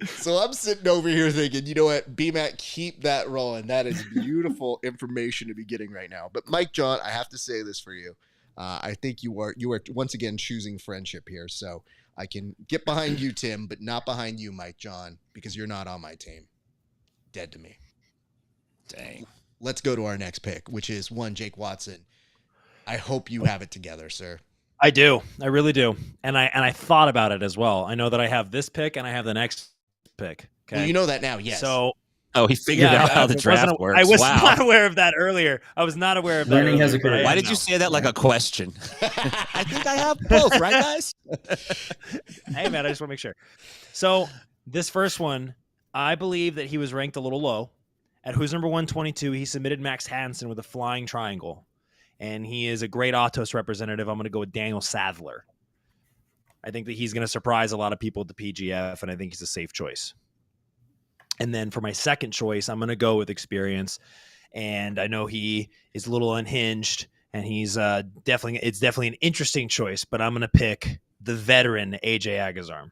So I'm sitting over here thinking, you know what, BMAC, keep that rolling. That is beautiful information to be getting right now. But Mike John, I have to say this for you. I think you are once again choosing friendship here. So I can get behind you, Tim, but not behind you, Mike John, because you're not on my team. Dead to me. Dang. let's go to our next pick, which is one Jake Watson. I hope you have it together, sir. I do. I really do. And I thought about it as well. I know that I have this pick and I have the next pick. Okay. Well, you know that now, yes. So he figured out how the draft works. I was not aware of that earlier. I was not aware of that. Learning has occurred. Why did you say that like a question? I think I have both, right, guys? Hey, man, I just want to make sure. So this first one, I believe that he was ranked a little low. At who's number 122, he submitted Max Hansen with a flying triangle. And he is a great Autos representative. I'm going to go with Daniel Sadler. I think that he's going to surprise a lot of people at the PGF, and I think he's a safe choice. And then for my second choice, I'm going to go with experience. And I know he is a little unhinged, and he's it's definitely an interesting choice, but I'm going to pick the veteran AJ Agazarm.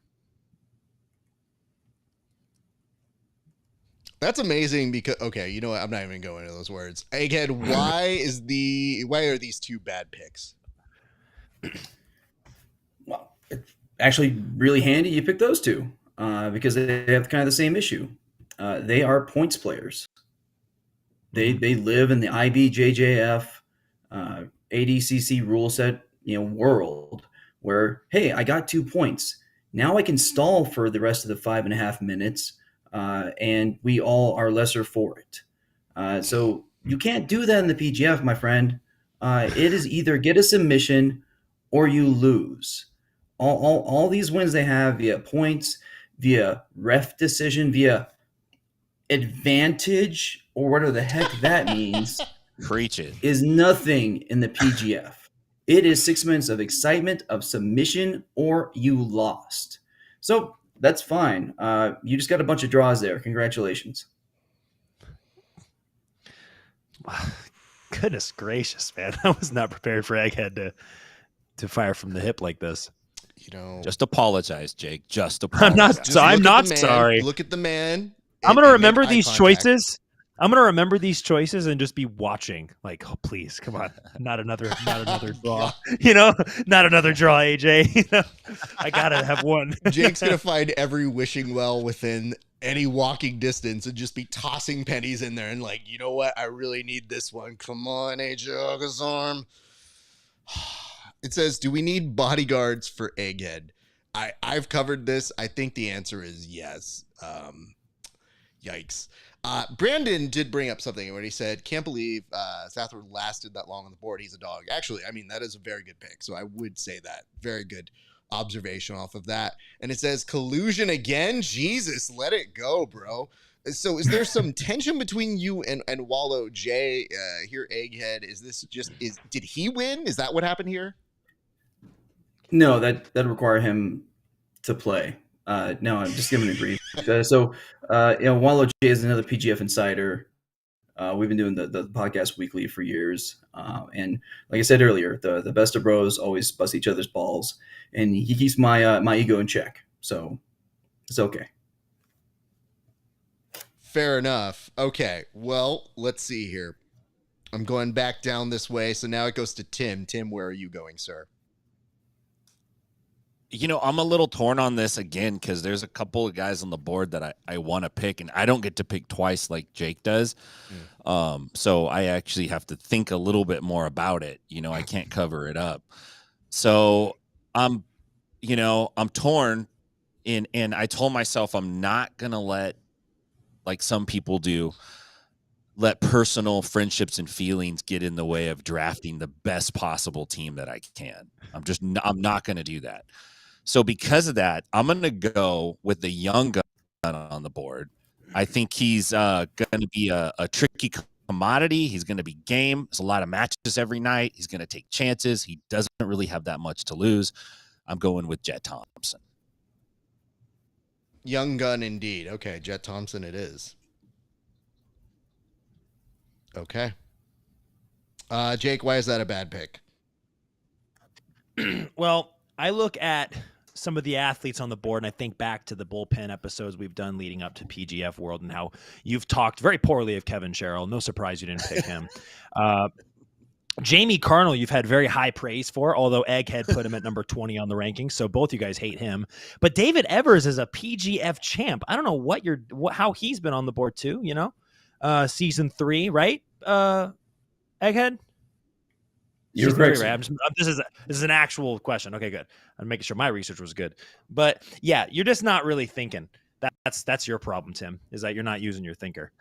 That's amazing because, okay, you know what? I'm not even going into those words. Egghead, why are these two bad picks? Well, it's actually really handy you pick those two because they have kind of the same issue. They are points players. They live in the IBJJF ADCC rule set world where, hey, I got 2 points. Now I can stall for the rest of the 5.5 minutes. And we all are lesser for it. So you can't do that in the PGF, my friend. It is either get a submission or you lose. All these wins they have via points, via ref decision, via advantage, or whatever the heck that means, Preach it. is nothing in the PGF. It is 6 minutes of excitement, of submission, or you lost. So that's fine. You just got a bunch of draws there. Congratulations. Goodness gracious, man. I was not prepared for Egghead to fire from the hip like this. Just apologize, Jake. Just apologize. I'm not sorry. Look at the man. I'm going to remember these choices. I'm going to remember these choices and just be watching. Like, oh, please, come on. Not another draw. Not another draw, AJ. I got to have one. Jake's going to find every wishing well within any walking distance and just be tossing pennies in there and like, you know what? I really need this one. Come on, AJ Agazarm. It says, do we need bodyguards for Egghead? I've covered this. I think the answer is yes. Yikes. Brandon did bring up something when he said, can't believe Sathor lasted that long on the board. He's a dog. Actually, I mean, that is a very good pick. So I would say that. Very good observation off of that. And it says collusion again. Jesus, let it go, bro. So is there some tension between you and Wallow J here, Egghead? Did he win? Is that what happened here? No, that require him to play. No, I'm just giving a grief. Wallow J is another PGF insider. We've been doing the podcast weekly for years. And like I said earlier, the best of bros always bust each other's balls. And he keeps my ego in check. So it's okay. Fair enough. Okay. Well, let's see here. I'm going back down this way. So now it goes to Tim. Tim, where are you going, sir? I'm a little torn on this again because there's a couple of guys on the board that I want to pick, and I don't get to pick twice like Jake does. So I actually have to think a little bit more about it. I can't cover it up. So I'm torn, and I told myself I'm not going to let, like some people do, let personal friendships and feelings get in the way of drafting the best possible team that I can. I'm not going to do that. So because of that, I'm going to go with the young gun on the board. I think he's going to be a tricky commodity. He's going to be game. There's a lot of matches every night. He's going to take chances. He doesn't really have that much to lose. I'm going with Jet Thompson. Young gun indeed. Okay, Jet Thompson it is. Okay. Jake, why is that a bad pick? Well, I look at some of the athletes on the board, and I think back to the bullpen episodes we've done leading up to PGF World and how you've talked very poorly of Kevin Sherrill. No surprise you didn't pick him. Jamie Carnell, you've had very high praise for, although Egghead put him at number 20 on the rankings, so both you guys hate him. But David Evers is a PGF champ. I don't know how he's been on the board too, season 3, right? Egghead. You're Season correct. 3, right? This is an actual question. Okay, good. I'm making sure my research was good. But yeah, you're just not really thinking. That's your problem, Tim. Is that you're not using your thinker.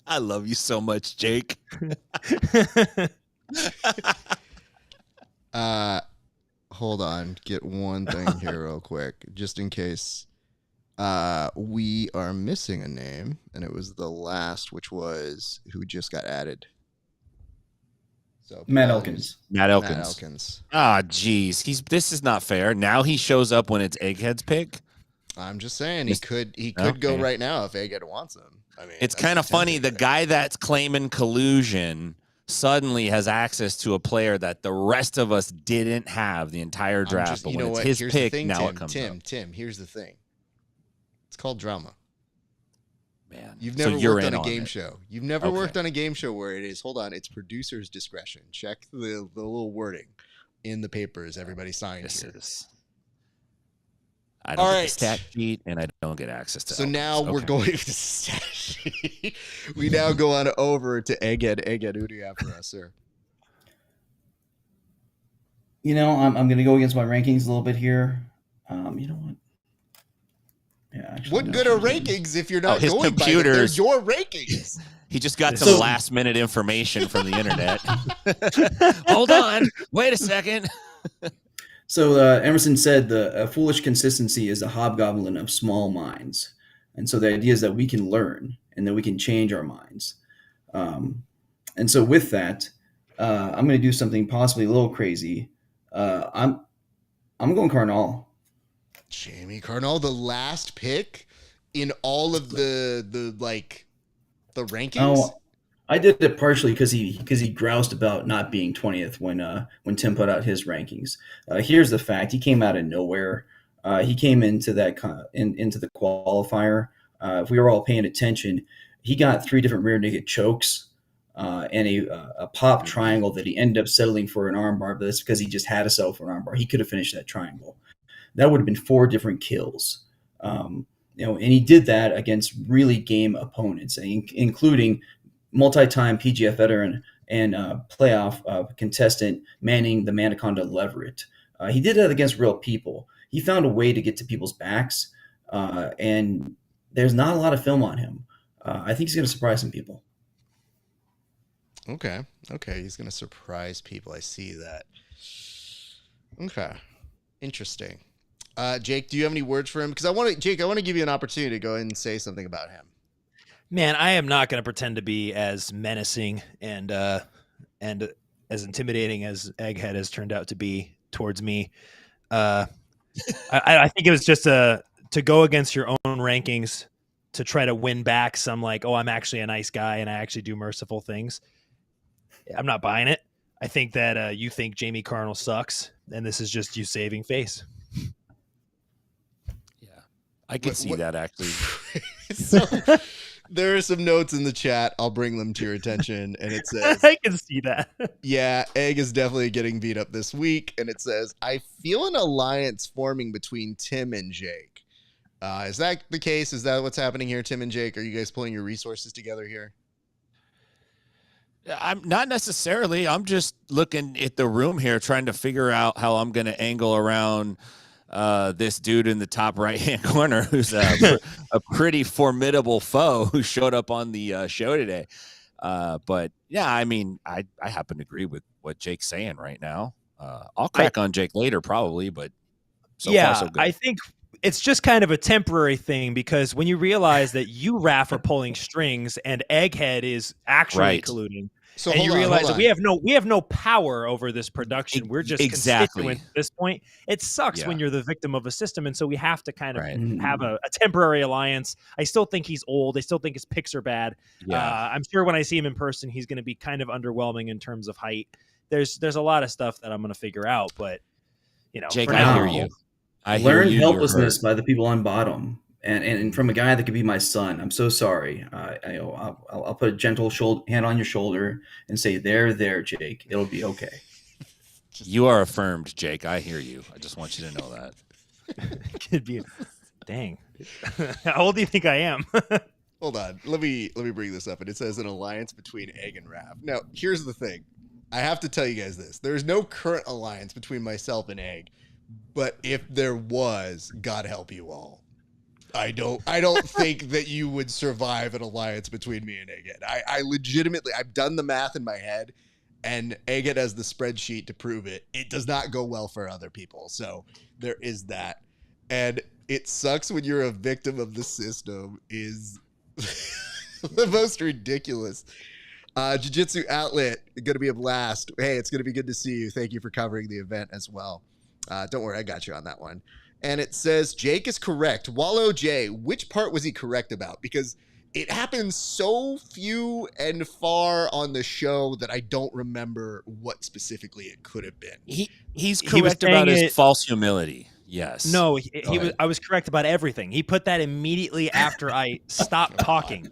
I love you so much, Jake. Hold on. Get one thing here real quick, just in case we are missing a name, and it was the last, which was who just got added. So Matt Elkins. Matt Elkins. Ah, geez. This is not fair. Now he shows up when it's Egghead's pick. I'm just saying he could go right now if Egghead wants him. I mean, it's kind of funny. The guy that's claiming collusion suddenly has access to a player that the rest of us didn't have the entire draft. But when it's his pick, now it comes up. Tim, here's the thing. It's called drama. Man, you've never worked on a game show. You've never worked on a game show where it is, hold on, it's producer's discretion. Check the little wording in the papers everybody signed here. I don't get the stat sheet, and I don't get access to. So now we're going to the stat sheet. We now go on over to Egghead. Egghead, who do you have for us, sir? You know, I'm going to go against my rankings a little bit here. You know what? Yeah, actually, what good are rankings if you're not his going computers? By them? They're your rankings. He just got some last-minute information from the internet. Hold on. Wait a second. So Emerson said the foolish consistency is a hobgoblin of small minds. And so the idea is that we can learn and that we can change our minds. And so with that, I'm going to do something possibly a little crazy. I'm going Carnal. Jamie Carnal, the last pick in all of the rankings. Oh, I did it partially because he groused about not being 20th when Tim put out his rankings. Here's the fact: he came out of nowhere. He came into into the qualifier. If we were all paying attention, he got 3 different rear naked chokes and a pop triangle that he ended up settling for an armbar. But that's because he just had to settle for an armbar. He could have finished that triangle. That would have been 4 different kills. And he did that against really game opponents, including multi-time PGF veteran and playoff contestant Manning the Manaconda Leverett. He did that against real people. He found a way to get to people's backs, and there's not a lot of film on him. I think he's going to surprise some people. Okay, he's going to surprise people. I see that. Okay, interesting. Jake, do you have any words for him? Because I want to give you an opportunity to go ahead and say something about him. Man, I am not going to pretend to be as menacing and as intimidating as Egghead has turned out to be towards me. I think it was just to go against your own rankings to try to win back some I'm actually a nice guy and I actually do merciful things. I'm not buying it. I think that you think Jamie Carnal sucks, and this is just you saving face. I could see that actually. So there are some notes in the chat. I'll bring them to your attention. And it says, I can see that. Yeah, Egg is definitely getting beat up this week. And it says, I feel an alliance forming between Tim and Jake. Is that the case? Is that what's happening here, Tim and Jake? Are you guys pulling your resources together here? I'm not necessarily. I'm just looking at the room here, trying to figure out how I'm going to angle around this dude in the top right-hand corner who's a pretty formidable foe who showed up on the show today. But yeah, I mean, I happen to agree with what Jake's saying right now. I'll crack on Jake later probably, but so far so good. I think it's just kind of a temporary thing because when you realize that you, Raph, are pulling strings and Egghead is actually colluding. So and you realize that we have no power over this production. We're just constituents at this point. It sucks when you're the victim of a system, and so we have to kind of have a temporary alliance. I still think he's old. I still think his picks are bad. Yeah. I'm sure when I see him in person, he's going to be kind of underwhelming in terms of height. There's a lot of stuff that I'm going to figure out, but Jake, I hear you. I learn helplessness by the people on bottom. And from a guy that could be my son, I'm so sorry. I'll put a gentle hand on your shoulder and say, there, Jake. It'll be okay. You are affirmed, Jake. I hear you. I just want you to know that. Could be. Dang. How old do you think I am? Hold on. Let me bring this up. And it says an alliance between Egg and Raph. Now, here's the thing. I have to tell you guys this. There's no current alliance between myself and Egg. But if there was, God help you all. I don't think that you would survive an alliance between me and Egghead. I legitimately, I've done the math in my head, and Egghead has the spreadsheet to prove it. It does not go well for other people. So there is that. And it sucks when you're a victim of the system is the most ridiculous. Jiu-Jitsu Outlet, going to be a blast. Hey, it's going to be good to see you. Thank you for covering the event as well. Don't worry, I got you on that one. And it says, Jake is correct. Wallow J, which part was he correct about? Because it happens so few and far on the show that I don't remember what specifically it could have been. He's correct about his false humility. Yes. No, I was correct about everything. He put that immediately after I stopped talking.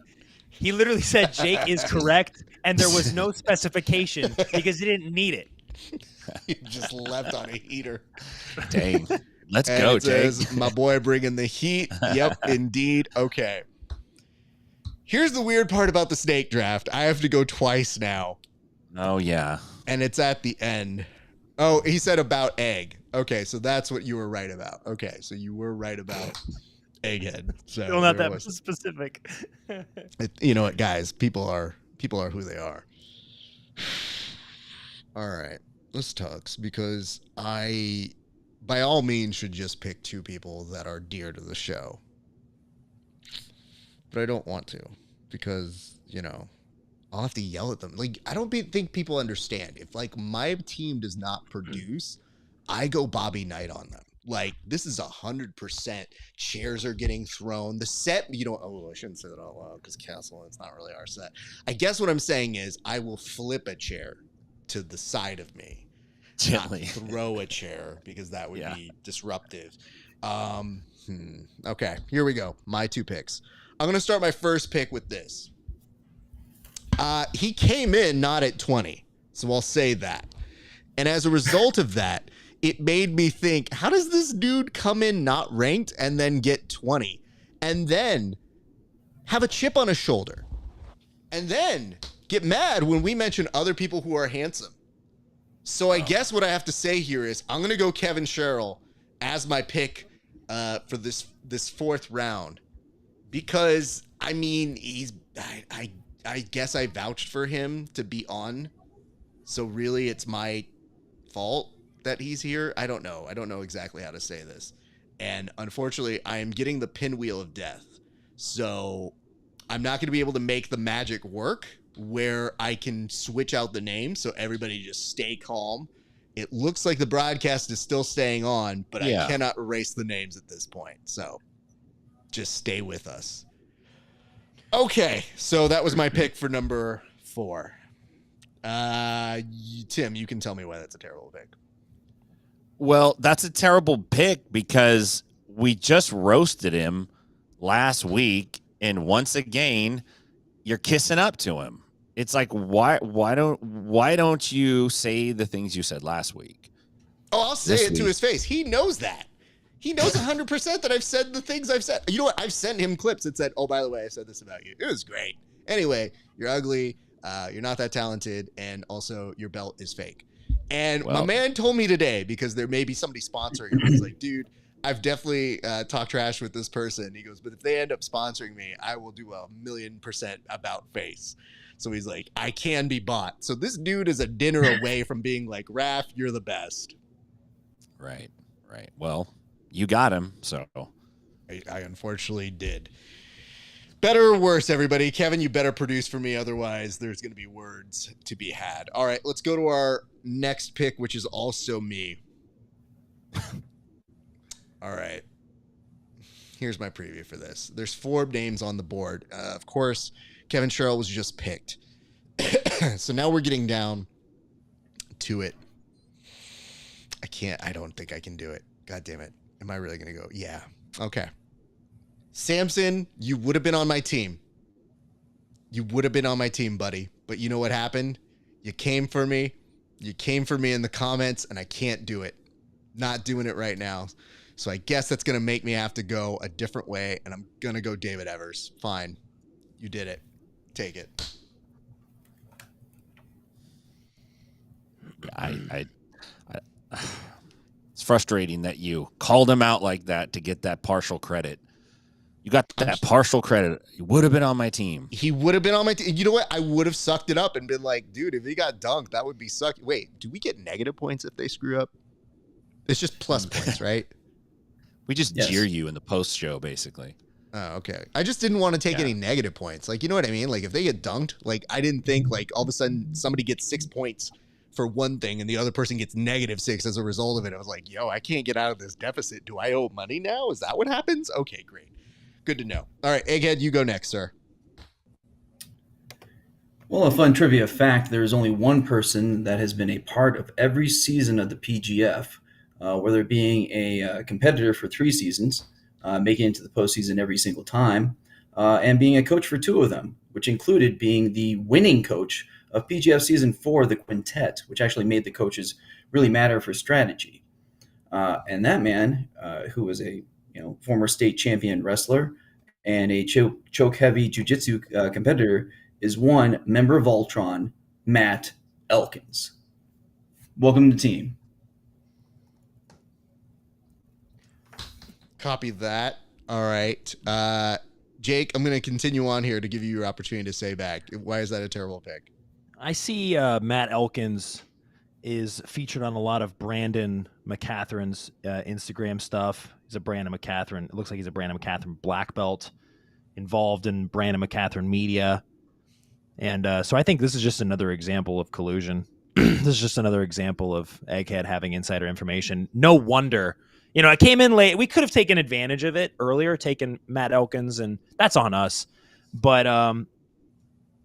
He literally said Jake is correct, and there was no specification because he didn't need it. He just left on a heater. Dang. Let's go, Jake. My boy bringing the heat. Yep, indeed. Okay. Here's the weird part about the snake draft. I have to go twice now. Oh, yeah. And it's at the end. Oh, he said about Egg. Okay, so that's what you were right about. Okay, so you were right about Egghead. So Still not that specific. You know what, guys? People are who they are. All right, let's talk, because I, by all means, should just pick two people that are dear to the show. But I don't want to, because, you know, I'll have to yell at them. Like, I don't think people understand. If, like, my team does not produce, I go Bobby Knight on them. Like, this is 100%. Chairs are getting thrown. The set, you don't, oh, I shouldn't say that out loud, because Castle, it's not really our set. I guess what I'm saying is I will flip a chair to the side of me. Gently. Not throw a chair, because that would be disruptive. Okay, here we go. My two picks. I'm going to start my first pick with this. He came in not at 20, so I'll say that. And as a result of that, it made me think, how does this dude come in not ranked and then get 20? And then have a chip on his shoulder? And then get mad when we mention other people who are handsome? So I guess what I have to say here is I'm going to go Kevin Sherrill as my pick for this fourth round. Because, I mean, I guess I vouched for him to be on. So really, it's my fault that he's here. I don't know. I don't know exactly how to say this. And unfortunately, I am getting the pinwheel of death. So I'm not going to be able to make the magic work where I can switch out the name so everybody just stay calm. It looks like the broadcast is still staying on, but I cannot erase the names at this point. So just stay with us. Okay, so that was my pick for number 4. Tim, you can tell me why that's a terrible pick. Well, that's a terrible pick because we just roasted him last week, and once again, you're kissing up to him. It's like, why don't you say the things you said last week? Oh, I'll say it to his face. He knows that. He knows 100% that I've said the things I've said. You know what? I've sent him clips that said, oh, by the way, I said this about you. It was great. Anyway, you're ugly. You're not that talented. And also, your belt is fake. And my man told me today, because there may be somebody sponsoring him. He's like, dude, I've definitely talked trash with this person. He goes, but if they end up sponsoring me, I will do 1,000,000% about face. So he's like, I can be bought. So this dude is a dinner away from being like, Raph, you're the best. Right. Well, you got him, so. I unfortunately did. Better or worse, everybody? Kevin, you better produce for me. Otherwise, there's going to be words to be had. All right, let's go to our next pick, which is also me. All right. Here's my preview for this. There's 4 names on the board. Of course, Kevin Sherrill was just picked. So now we're getting down to it. I don't think I can do it. God damn it. Am I really going to go? Yeah. Okay. Samson, you would have been on my team. You would have been on my team, buddy. But you know what happened? You came for me. You came for me in the comments, and I can't do it. Not doing it right now. So I guess that's going to make me have to go a different way, and I'm going to go David Evers. Fine. You did it. Take it. It's frustrating that you called him out like that to get that partial credit. You got that partial credit. He would have been on my team. He would have been on my team. You know what? I would have sucked it up and been like, dude, if he got dunked, that would be sucky. Wait, do we get negative points if they screw up? It's just plus points, right? We just jeer you in the post show, basically. Oh, okay. I just didn't want to take any negative points. Like, you know what I mean? Like, if they get dunked, like, I didn't think, like, all of a sudden somebody gets 6 points for one thing and the other person gets -6 as a result of it. I was like, yo, I can't get out of this deficit. Do I owe money now? Is that what happens? Okay, great. Good to know. All right, Egghead, you go next, sir. Well, a fun trivia fact, there is only one person that has been a part of every season of the PGF, whether being a competitor for 3 seasons, making it into the postseason every single time, and being a coach for 2 of them, which included being the winning coach of PGF Season 4, the Quintet, which actually made the coaches really matter for strategy. And that man, who was a former state champion wrestler and a choke-heavy jiu-jitsu competitor, is one member of Voltron, Matt Elkins. Welcome to the team. Copy that. All right. Jake, I'm going to continue on here to give you your opportunity to say back. Why is that a terrible pick? I see Matt Elkins is featured on a lot of Brandon McCatherin's Instagram stuff. He's a Brandon McCatherin. It looks like he's a Brandon McCatherin black belt involved in Brandon McCatherin media. And so I think this is just another example of collusion. This is just another example of Egghead having insider information. No wonder. I came in late. We could have taken advantage of it earlier, taken Matt Elkins, and that's on us. But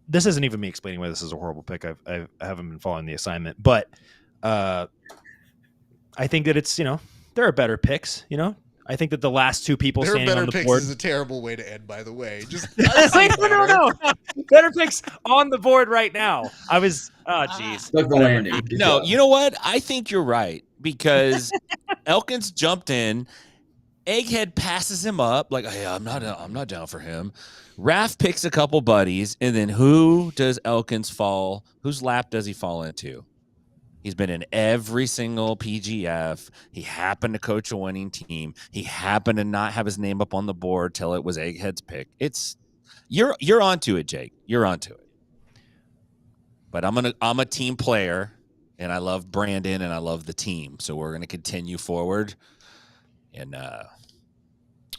this isn't even me explaining why this is a horrible pick. I haven't been following the assignment. But I think that it's, there are better picks, I think that the last 2 people standing on the board. Better picks is a terrible way to end, by the way. Just no. Better picks on the board right now. I was, geez. Stuck the landing. No, you know what? I think you're right because Elkins jumped in. Egghead passes him up like, hey, I'm not down for him. Raph picks a couple buddies, and then who does Elkins fall? Whose lap does he fall into? He's been in every single PGF. He happened to coach a winning team. He happened to not have his name up on the board till it was Egghead's pick. You're onto it, Jake. You're onto it. But I'm a team player, and I love Brandon, and I love the team. So we're gonna continue forward. And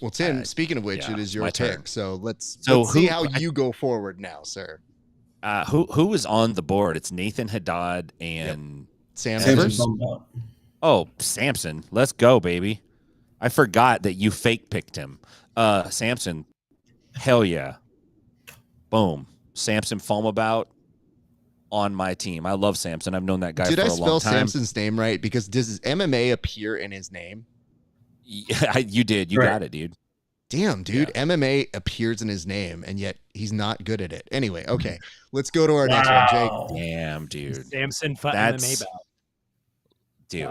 well, Tim, speaking of which, it is your pick. Turn. So let's see how you go forward now, sir. Who is on the board? It's Nathan Haddad and Sam Evers. Evers. Oh, Samson. Let's go, baby. I forgot that you fake picked him. Samson. Hell yeah. Boom. Samson Foamabout on my team. I love Samson. I've known that guy for a long time. Did I spell Samson's name right? Because does his MMA appear in his name? Yeah, you did. You got it, dude. Damn, dude. Yeah. MMA appears in his name, and yet he's not good at it. Anyway, okay. Let's go to our next one, Jake. Damn, dude. Samson MMA bout. Dude,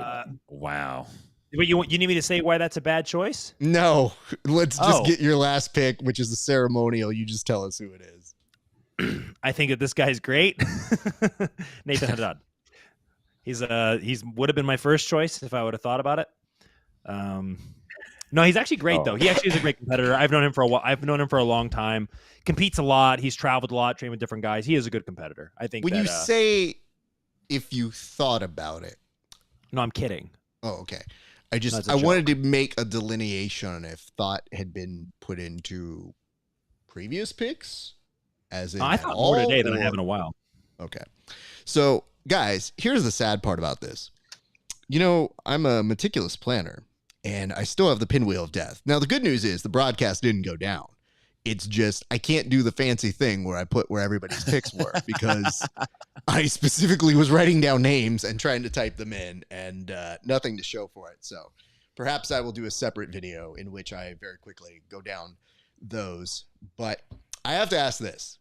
wow. Wait, you need me to say why that's a bad choice? No. Let's just get your last pick, which is the ceremonial. You just tell us who it is. I think that this guy's great. Nathan Haddad. He's would have been my first choice if I would have thought about it. No, he's actually great though. He actually is a great competitor. I've known him for a while. I've known him for a long time. Competes a lot. He's traveled a lot, trained with different guys. He is a good competitor. I think. When you say if you thought about it. No, I'm kidding. Oh, okay. I wanted to make a delineation if thought had been put into previous picks. As in I thought more today than I have in a while. Okay. So, guys, here's the sad part about this. I'm a meticulous planner, and I still have the pinwheel of death. Now, the good news is the broadcast didn't go down. It's just I can't do the fancy thing where I put where everybody's picks were because I specifically was writing down names and trying to type them in and nothing to show for it. So perhaps I will do a separate video in which I very quickly go down those. But I have to ask this.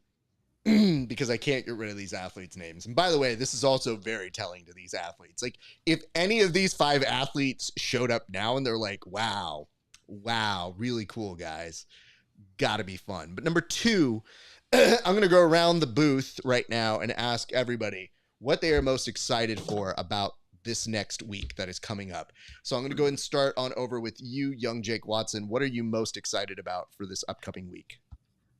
Because I can't get rid of these athletes' names. And by the way, this is also very telling to these athletes. Like, if any of these 5 athletes showed up now and they're like, wow, really cool, guys. Gotta be fun. But number 2, I'm going to go around the booth right now and ask everybody what they are most excited for about this next week that is coming up. So I'm going to go ahead and start on over with you, young Jake Watson. What are you most excited about for this upcoming week?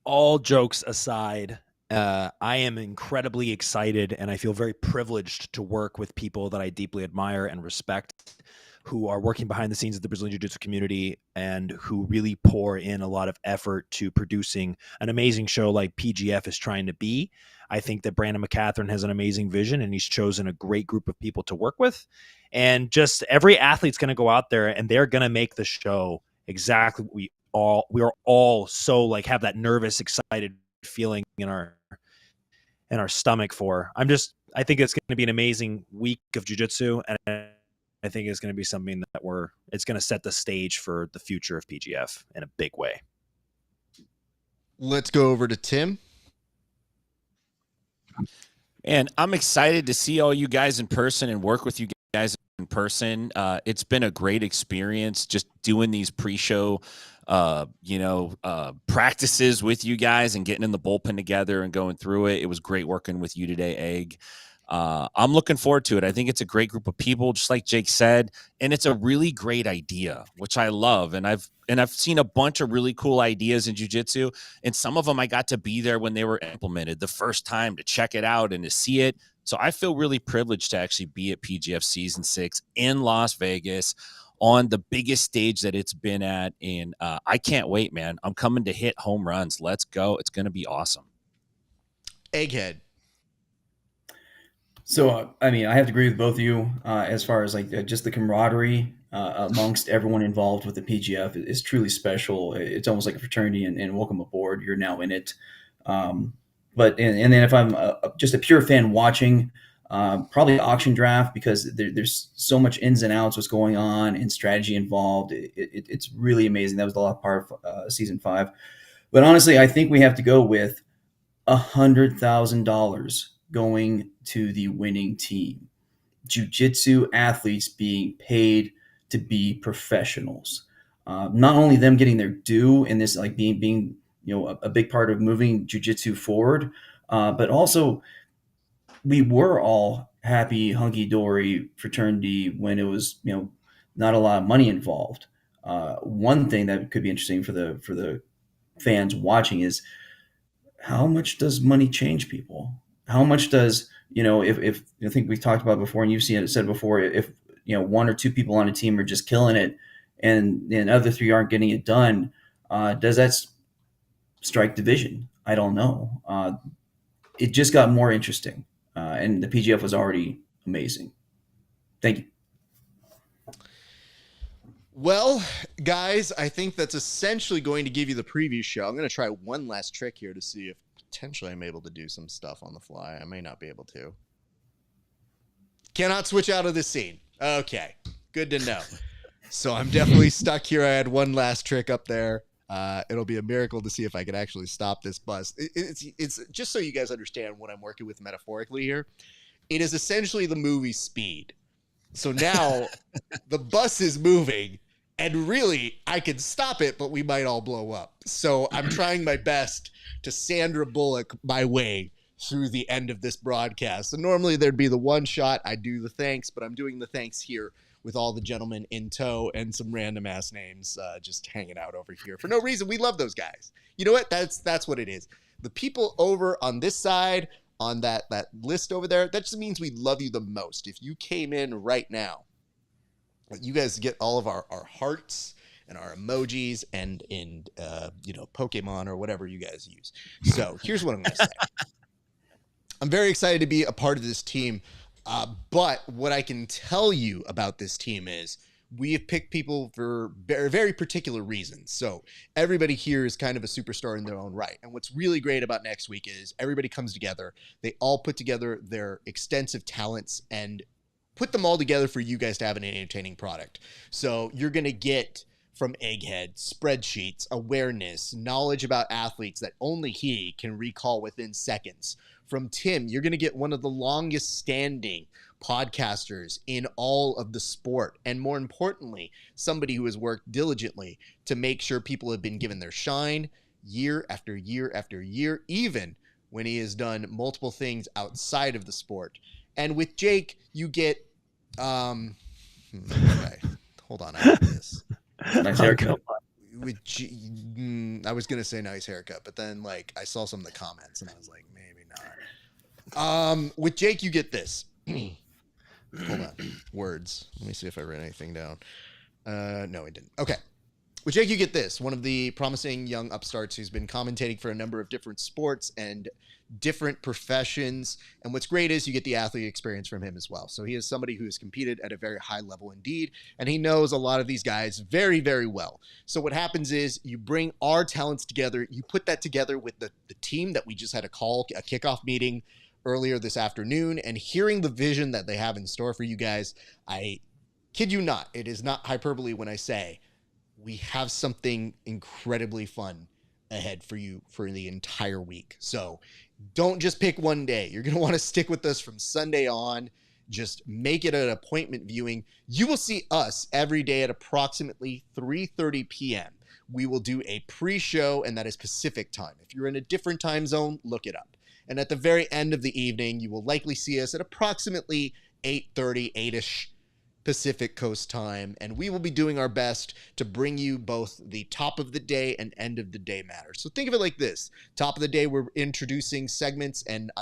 All jokes aside, I am incredibly excited, and I feel very privileged to work with people that I deeply admire and respect, who are working behind the scenes of the Brazilian Jiu-Jitsu community and who really pour in a lot of effort to producing an amazing show like PGF is trying to be. I think that Brandon McCatherine has an amazing vision, and he's chosen a great group of people to work with. And just every athlete's going to go out there, and they're going to make the show exactly what we are all so like have that nervous, excited feeling in our stomach for. I think it's going to be an amazing week of jiu-jitsu, and I think it's going to be something that it's going to set the stage for the future of PGF in a big way. Let's go over to Tim. And I'm excited to see all you guys in person and work with you guys in person. It's been a great experience just doing these pre-show practices with you guys and getting in the bullpen together and going through it. It was great working with you today, Egg. I'm looking forward to it. I think it's a great group of people, just like Jake said, and it's a really great idea, which I love. And I've seen a bunch of really cool ideas in jiu-jitsu, and some of them I got to be there when they were implemented the first time to check it out and to see it. So I feel really privileged to actually be at PGF Season 6 in Las Vegas on the biggest stage that it's been at. And I can't wait, man. I'm coming to hit home runs. Let's go. It's going to be awesome. Egghead. So, I mean, I have to agree with both of you as far as like just the camaraderie amongst everyone involved with the PGF is truly special. It's almost like a fraternity, and welcome aboard. You're now in it. But then if I'm just a pure fan watching, probably auction draft, because there's so much ins and outs, what's going on and strategy involved. It's really amazing. That was the last part of season 5. But honestly, I think we have to go with $100,000 going to the winning team. Jiu-jitsu athletes being paid to be professionals. Not only them getting their due in this, like being a big part of moving jiu-jitsu forward, but also we were all happy, hunky-dory fraternity when it was not a lot of money involved. One thing that could be interesting for the fans watching is how much does money change people? How much does, if I think we talked about before, and you've seen it said before, if one or two people on a team are just killing it and the other 3 aren't getting it done, does that strike division? I don't know. It just got more interesting, and the PGF was already amazing. Thank you. Well, guys, I think that's essentially going to give you the preview show. I'm going to try one last trick here to see if potentially I'm able to do some stuff on the fly. I may not be able to. Cannot switch out of this scene. Okay, good to know. So I'm definitely stuck here. I had one last trick up there. It'll be a miracle to see if I can actually stop this bus. It's just so you guys understand what I'm working with metaphorically here. It is essentially the movie Speed. So now the bus is moving, and really I can stop it, but we might all blow up. So I'm trying my best to Sandra Bullock my way through the end of this broadcast. So normally there'd be the one shot. I do the thanks, but I'm doing the thanks here with all the gentlemen in tow and some random ass names just hanging out over here for no reason. We love those guys. You know what? That's what it is. The people over on this side, on that list over there, that just means we love you the most. If you came in right now, you guys get all of our hearts and our emojis and Pokemon or whatever you guys use. So here's what I'm going to say. I'm very excited to be a part of this team. But what I can tell you about this team is we have picked people for very, very particular reasons. So everybody here is kind of a superstar in their own right. And what's really great about next week is everybody comes together. They all put together their extensive talents and put them all together for you guys to have an entertaining product. So you're going to get from Egghead spreadsheets, awareness, knowledge about athletes that only he can recall within seconds. From Tim, you're going to get one of the longest standing podcasters in all of the sport. And more importantly, somebody who has worked diligently to make sure people have been given their shine year after year after year, even when he has done multiple things outside of the sport. And with Jake, you get, okay, hold on, I have this. Nice haircut. With I was gonna say nice haircut, but then like I saw some of the comments and I was like, maybe not. With Jake, you get this. Hold on, words. Let me see if I wrote anything down. No, I didn't. Okay. With Jake, you get this. One of the promising young upstarts who's been commentating for a number of different sports and different professions. And what's great is you get the athlete experience from him as well. So he is somebody who has competed at a very high level indeed, and he knows a lot of these guys very, very well. So what happens is you bring our talents together, you put that together with the team that we just had a kickoff meeting earlier this afternoon, and hearing the vision that they have in store for you guys, I kid you not, it is not hyperbole when I say we have something incredibly fun ahead for you for the entire week. So don't just pick one day. You're going to want to stick with us from Sunday on. Just make it an appointment viewing. You will see us every day at approximately 3:30 p.m. We will do a pre-show, and that is Pacific time. If you're in a different time zone, look it up. And at the very end of the evening, you will likely see us at approximately 8:30, 8-ish Pacific Coast time, and we will be doing our best to bring you both the top of the day and end of the day matters. So think of it like this. Top of the day, we're introducing segments and